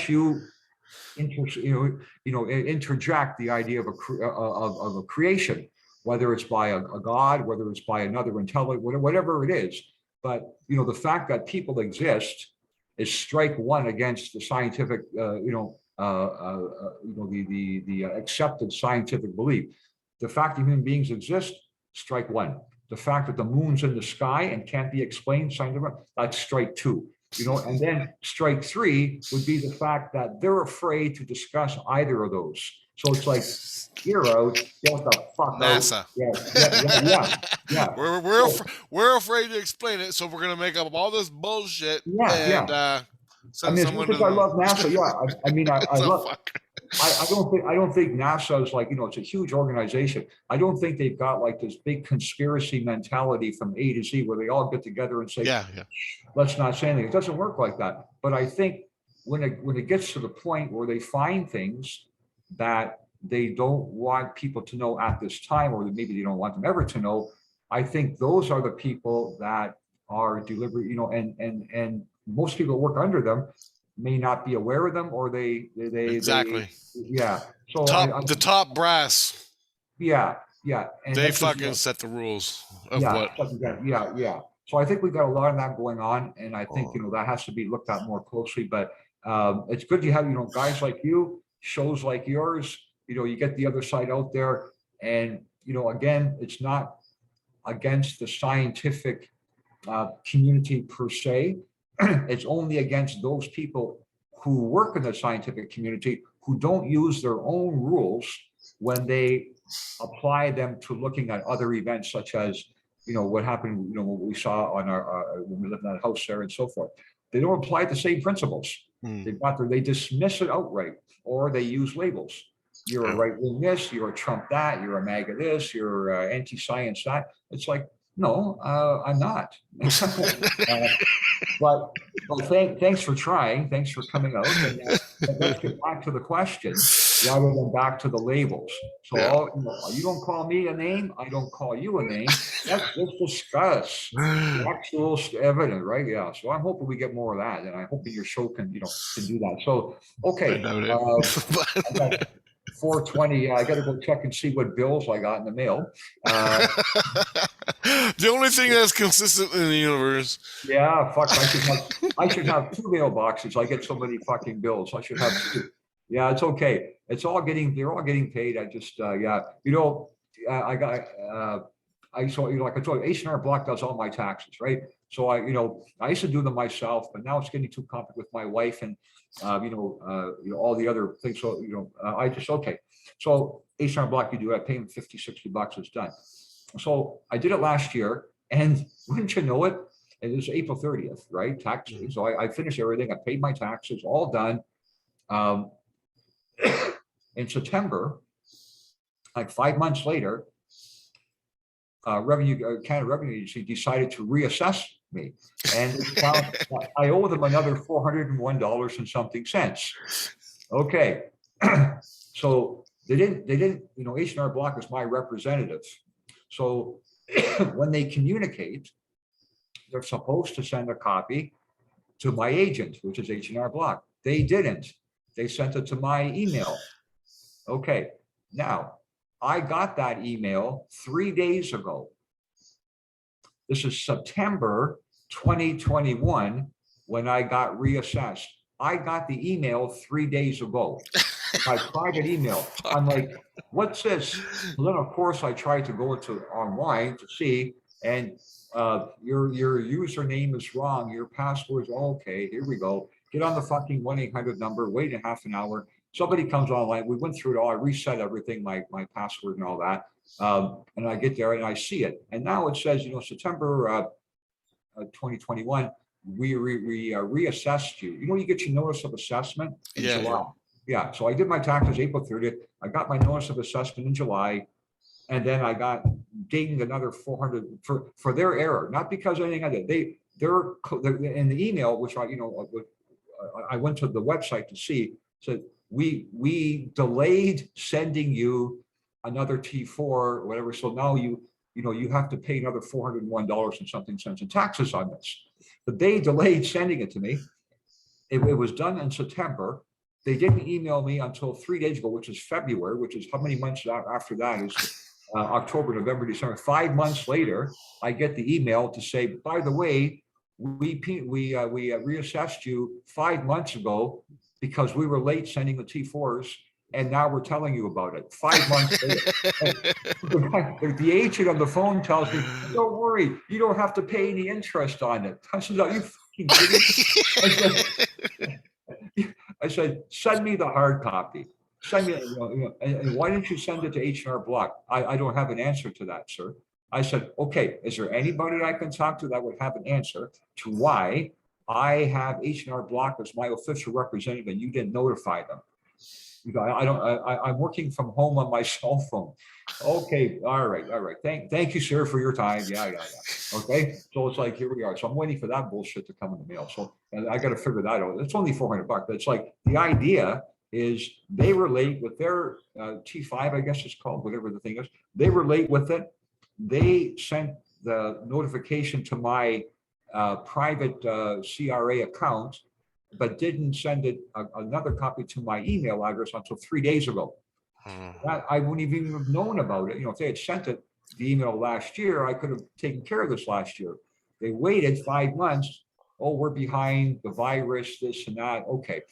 [SPEAKER 2] you interject the idea of a creation, whether it's by a god, whether it's by another intelligent, whatever it is. But the fact that people exist is strike one against the scientific, the accepted scientific belief. The fact that human beings exist, strike one. The fact that the moon's in the sky and can't be explained scientifically, that's strike two. And then strike three would be the fact that they're afraid to discuss either of those. So it's like, you're out, get the fuck
[SPEAKER 1] NASA.
[SPEAKER 2] Out. Yeah.
[SPEAKER 1] We're afraid to explain it, so we're gonna make up all this bullshit.
[SPEAKER 2] As much as I love NASA, I don't think NASA is like, it's a huge organization. I don't think they've got like this big conspiracy mentality from A to Z where they all get together and say, let's not say anything. It doesn't work like that. But I think when it gets to the point where they find things that they don't want people to know at this time, or maybe they don't want them ever to know, I think those are the people that are deliberate, and most people that work under them may not be aware of them, or they
[SPEAKER 1] exactly.
[SPEAKER 2] So
[SPEAKER 1] the top brass.
[SPEAKER 2] Yeah.
[SPEAKER 1] And they fucking set the rules of what.
[SPEAKER 2] Yeah. So I think we've got a lot of that going on, and I think that has to be looked at more closely. But it's good to have guys like you, shows like yours. You get the other side out there, and again, it's not against the scientific community per se. It's only against those people who work in the scientific community who don't use their own rules when they apply them to looking at other events, such as, what happened, what we saw on when we lived in that house there and so forth. They don't apply the same principles. They dismiss it outright, or they use labels. You're a right wing this, you're a Trump that, you're a MAGA this, you're anti-science that. It's like, no, I'm not. But thanks for trying. Thanks for coming out. And let's get back to the question rather than back to the labels. So you don't call me a name, I don't call you a name. Let's discuss the actual evidence, right? Yeah. So I'm hoping we get more of that, and I'm hoping your show can do that. So okay. 4:20. I got to go check and see what bills I got in the mail.
[SPEAKER 1] The only thing that's consistent in the universe.
[SPEAKER 2] Yeah, fuck. I should have 2 mailboxes. I get so many fucking bills. I should have 2. Yeah, it's okay. They're all getting paid. I just, I got, like I told you, H&R Block does all my taxes, right? So I used to do them myself, but now it's getting too complicated with my wife and, all the other things. So, I just, okay. So H&R Block, you do, I pay them $50, $60, it's done. So I did it last year, and wouldn't you know it, it was April 30th, right? Tax. So I finished everything. I paid my taxes, all done. In September, like 5 months later, Canada Revenue Agency decided to reassess me, and I owe them another $401 and something cents. Okay, so they didn't. H&R Block is my representative, so when they communicate, they're supposed to send a copy to my agent, which is H&R Block. They didn't. They sent it to my email. Okay, now I got that email 3 days ago. This is September 2021 when I got reassessed. I got the email 3 days ago, my private email. I'm like, what's this? And then, of course, I tried to go to online to see, and your username is wrong. Your password is okay. Here we go. Get on the fucking 1-800 number, wait a half an hour. Somebody comes online. We went through it all. I reset everything, my password and all that. And I get there and I see it. And now it says, September 2021, we reassessed you. You get your notice of assessment in July. Yeah. So I did my taxes April 30th. I got my notice of assessment in July. And then I got dinged another 400 for their error, not because anything I did. They're in the email, which I went to the website to see, said we delayed sending you another T4 or whatever. So now you have to pay another $401 and something cents in taxes on this. But they delayed sending it to me. It was done in September. They didn't email me until 3 days ago, which is February, which is how many months after that is October, November, December. 5 months later, I get the email to say, by the way, we reassessed you 5 months ago because we were late sending the T4s, and now we're telling you about it 5 months later. The agent on the phone tells me, don't worry, you don't have to pay any interest on it. I said, are you fucking kidding? I said, send me the hard copy. Send me, and why didn't you send it to H&R Block? I don't have an answer to that, sir. I said, okay, is there anybody I can talk to that would have an answer to why I have H&R Block as my official representative and you didn't notify them? I'm working from home on my cell phone. Okay, all right. Thank you, sir, for your time. Yeah. Okay, so it's like, here we are. So I'm waiting for that bullshit to come in the mail. So I got to figure that out. It's only $400, but it's like the idea is they were late with their T5, I guess it's called, whatever the thing is. They were late with it. They sent the notification to my private CRA account, but didn't send it another copy to my email address until 3 days ago. That I wouldn't even have known about it. If they had sent it, the email last year, I could have taken care of this last year. They waited 5 months. Oh, we're behind the virus, this and that. Okay.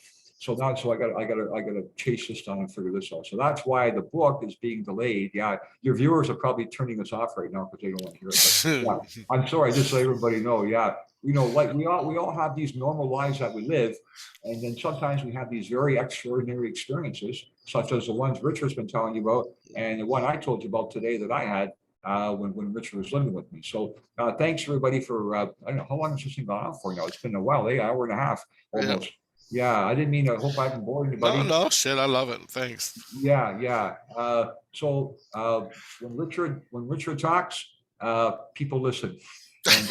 [SPEAKER 2] So now, so I gotta chase this down and figure this out. So that's why the book is being delayed. Yeah, your viewers are probably turning us off right now because they don't want to hear it. But yeah, I'm sorry, just so everybody know. Yeah, like we all have these normal lives that we live, and then sometimes we have these very extraordinary experiences, such as the ones Richard's been telling you about, and the one I told you about today that I had when Richard was living with me. So thanks everybody for I don't know how long has this thing gone on for now. It's been a while, hour and a half
[SPEAKER 1] Yeah.
[SPEAKER 2] almost. Yeah, I didn't mean to. Hope I haven't bored
[SPEAKER 1] No,
[SPEAKER 2] anybody.
[SPEAKER 1] no, shit. I love it. Thanks.
[SPEAKER 2] Yeah, yeah. So when Richard talks, people listen, and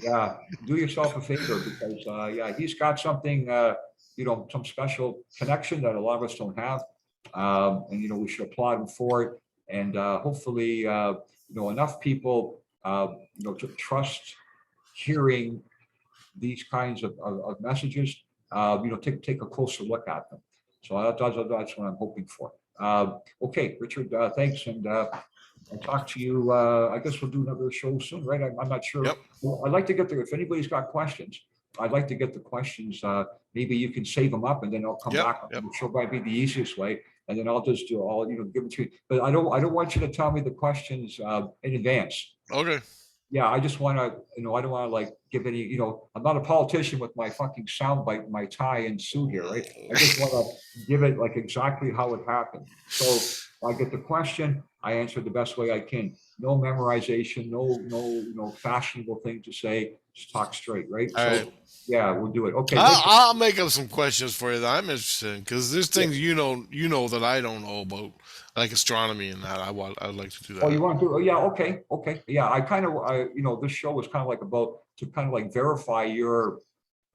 [SPEAKER 2] yeah, do yourself a favor because yeah, he's got something some special connection that a lot of us don't have, and we should applaud him for it. And hopefully, enough people to trust hearing these kinds of messages. Take a closer look at them. So that's what I'm hoping for. Okay, Richard, thanks. And I'll talk to you. I guess we'll do another show soon, right? I'm not sure.
[SPEAKER 1] Yep.
[SPEAKER 2] Well, I'd like to get there. If anybody's got questions, I'd like to get the questions. Maybe you can save them up and then I'll come
[SPEAKER 1] Yep.
[SPEAKER 2] back.
[SPEAKER 1] Yep.
[SPEAKER 2] I'm sure might be the easiest way. And then I'll just do all, give it to you. But I don't want you to tell me the questions in advance.
[SPEAKER 1] Okay.
[SPEAKER 2] Yeah, I just want to, I don't want to like give any, I'm not a politician with my fucking soundbite, my tie and suit here, right? I just want to give it like exactly how it happened. So I get the question, I answer the best way I can. No memorization, no fashionable thing to say. Just talk straight, right?
[SPEAKER 1] All
[SPEAKER 2] So
[SPEAKER 1] right.
[SPEAKER 2] yeah, we'll do it. Okay.
[SPEAKER 1] I'll make up some questions for you that I'm interested in because there's
[SPEAKER 2] Yeah.
[SPEAKER 1] things that I don't know about, like astronomy and that. I'd like to do that.
[SPEAKER 2] Oh, you want to do? Oh, yeah. Okay. Yeah. This show was kind of like about to kind of like verify your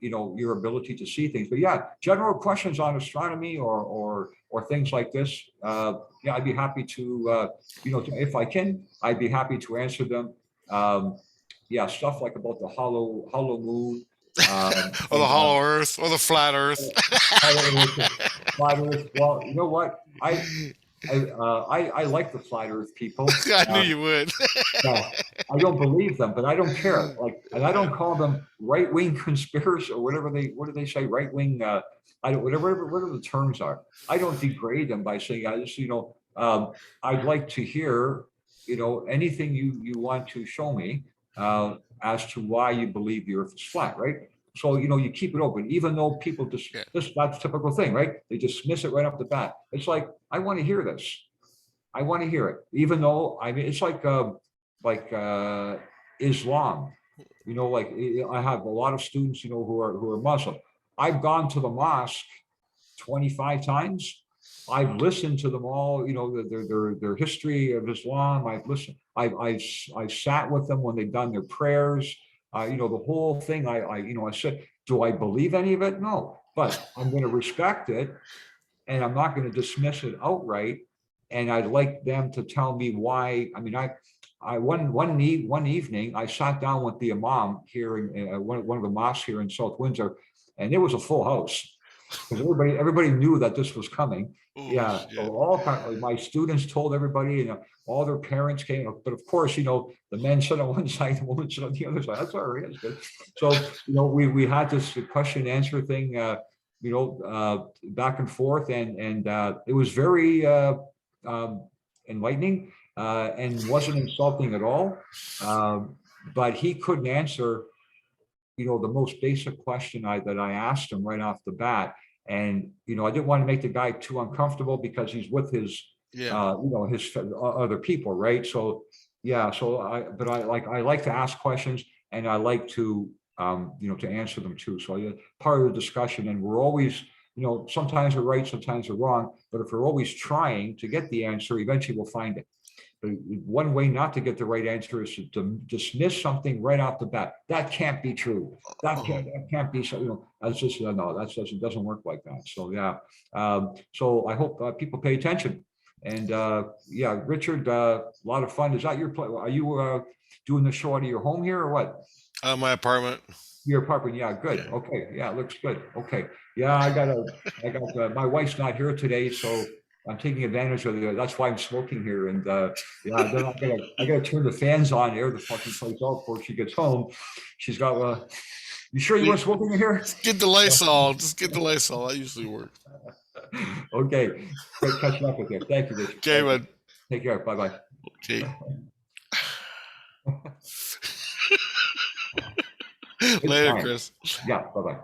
[SPEAKER 2] ability to see things. But yeah, general questions on astronomy or things like this. Yeah, I'd be happy to, if I can, I'd be happy to answer them. Yeah, stuff like about the hollow moon.
[SPEAKER 1] Or the hollow Earth, or the flat Earth.
[SPEAKER 2] Flat Earth. Well, you know what? I like the flat Earth people.
[SPEAKER 1] I knew you would.
[SPEAKER 2] Yeah, I don't believe them, but I don't care. Like, and I don't call them right-wing conspirators or whatever what do they say? Right-wing, I don't, whatever the terms are. I don't degrade them by saying, I just, I'd like to hear, anything you want to show me as to why you believe the earth is flat, right? So, you keep it open, even though people just, that's a typical thing, right? They dismiss it right off the bat. It's like, I want to hear this. I want to hear it, even though, I mean, it's like Islam, like I have a lot of students, who are Muslim. I've gone to the mosque 25 times. I've listened to them all, their history of Islam. I've listened. I've sat with them when they've done their prayers. The whole thing. I said, do I believe any of it? No, but I'm going to respect it, and I'm not going to dismiss it outright. And I'd like them to tell me why. I mean, one evening I sat down with the imam here in one of the mosques here in South Windsor, and it was a full house because everybody knew that this was coming.
[SPEAKER 1] Ooh,
[SPEAKER 2] yeah, so all my students told everybody, all their parents came, but of course, the men sit on one side, the women sit on the other side. That's all right. That's good. So we had this question and answer thing, back and forth, and it was very enlightening and wasn't insulting at all. But he couldn't answer, the most basic question that I asked him right off the bat. And, I didn't want to make the guy too uncomfortable because he's with his, his other people, right? So, yeah. So I like to ask questions, and I like to, to answer them too. So part of the discussion, and we're always, sometimes we're right, sometimes we're wrong, but if we're always trying to get the answer, eventually we'll find it. But one way not to get the right answer is to dismiss something right off the bat. That can't be true. That can't be so. That's just no. That doesn't work like that. So yeah. So I hope people pay attention. And yeah, Richard, a lot of fun. Is that your play? Are you doing the show out of your home here or what?
[SPEAKER 1] My apartment.
[SPEAKER 2] Your apartment, yeah, good.
[SPEAKER 1] Yeah.
[SPEAKER 2] Okay, yeah, looks good. Okay, yeah, I got. My wife's not here today, so I'm taking advantage of it. That's why I'm smoking here. And yeah, then I gotta turn the fans on, air the fucking place out before she gets home. She's got You sure you weren't smoking in here?
[SPEAKER 1] Just get the Lysol. Just get the Lysol. That usually works.
[SPEAKER 2] Okay, great catching up with you. Thank you, Rich.
[SPEAKER 1] Okay,
[SPEAKER 2] Thank you.
[SPEAKER 1] man.
[SPEAKER 2] Take care. Bye-bye.
[SPEAKER 1] Okay.
[SPEAKER 2] Good
[SPEAKER 1] Later,
[SPEAKER 2] time.
[SPEAKER 1] Chris.
[SPEAKER 2] Yeah, bye-bye.